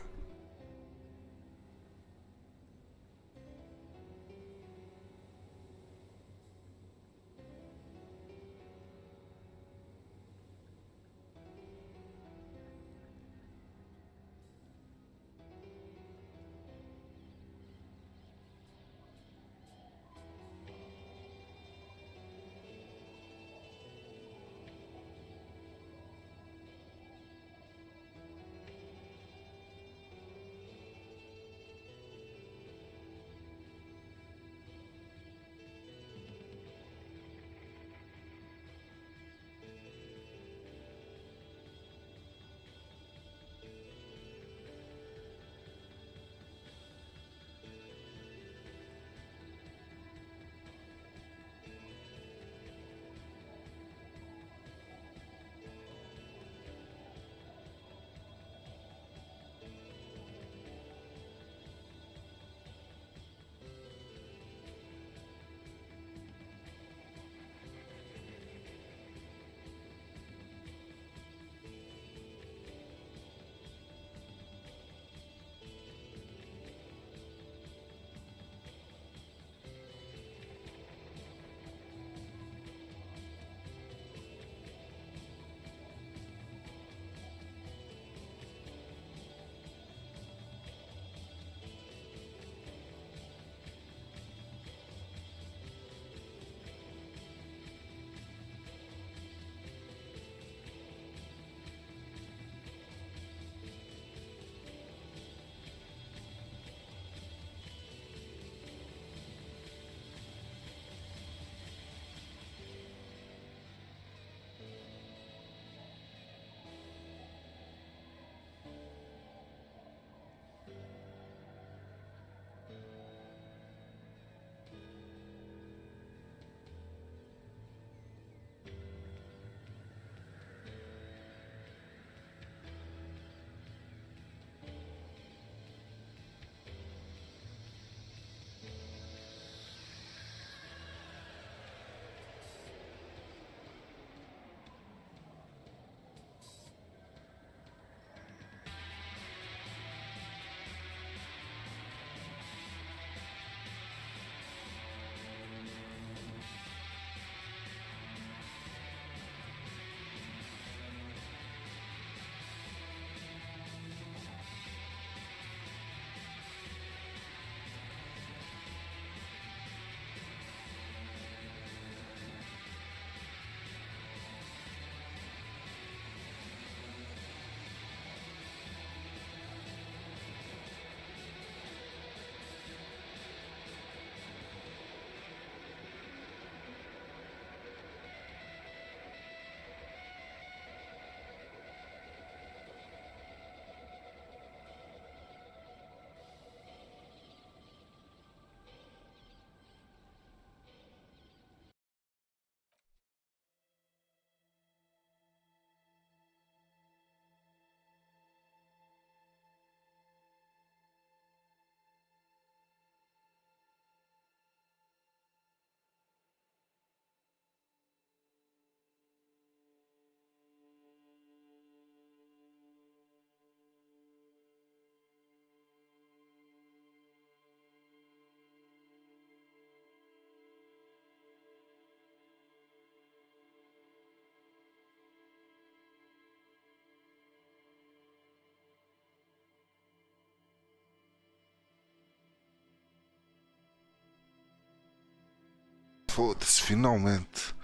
Foda-se, finalmente.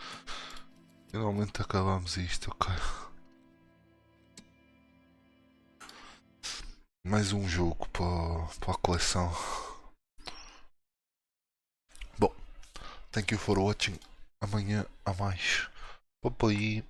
Finalmente acabamos isto, ok. Mais um jogo para a coleção. Bom, thank you for watching. Amanhã há mais. Papai.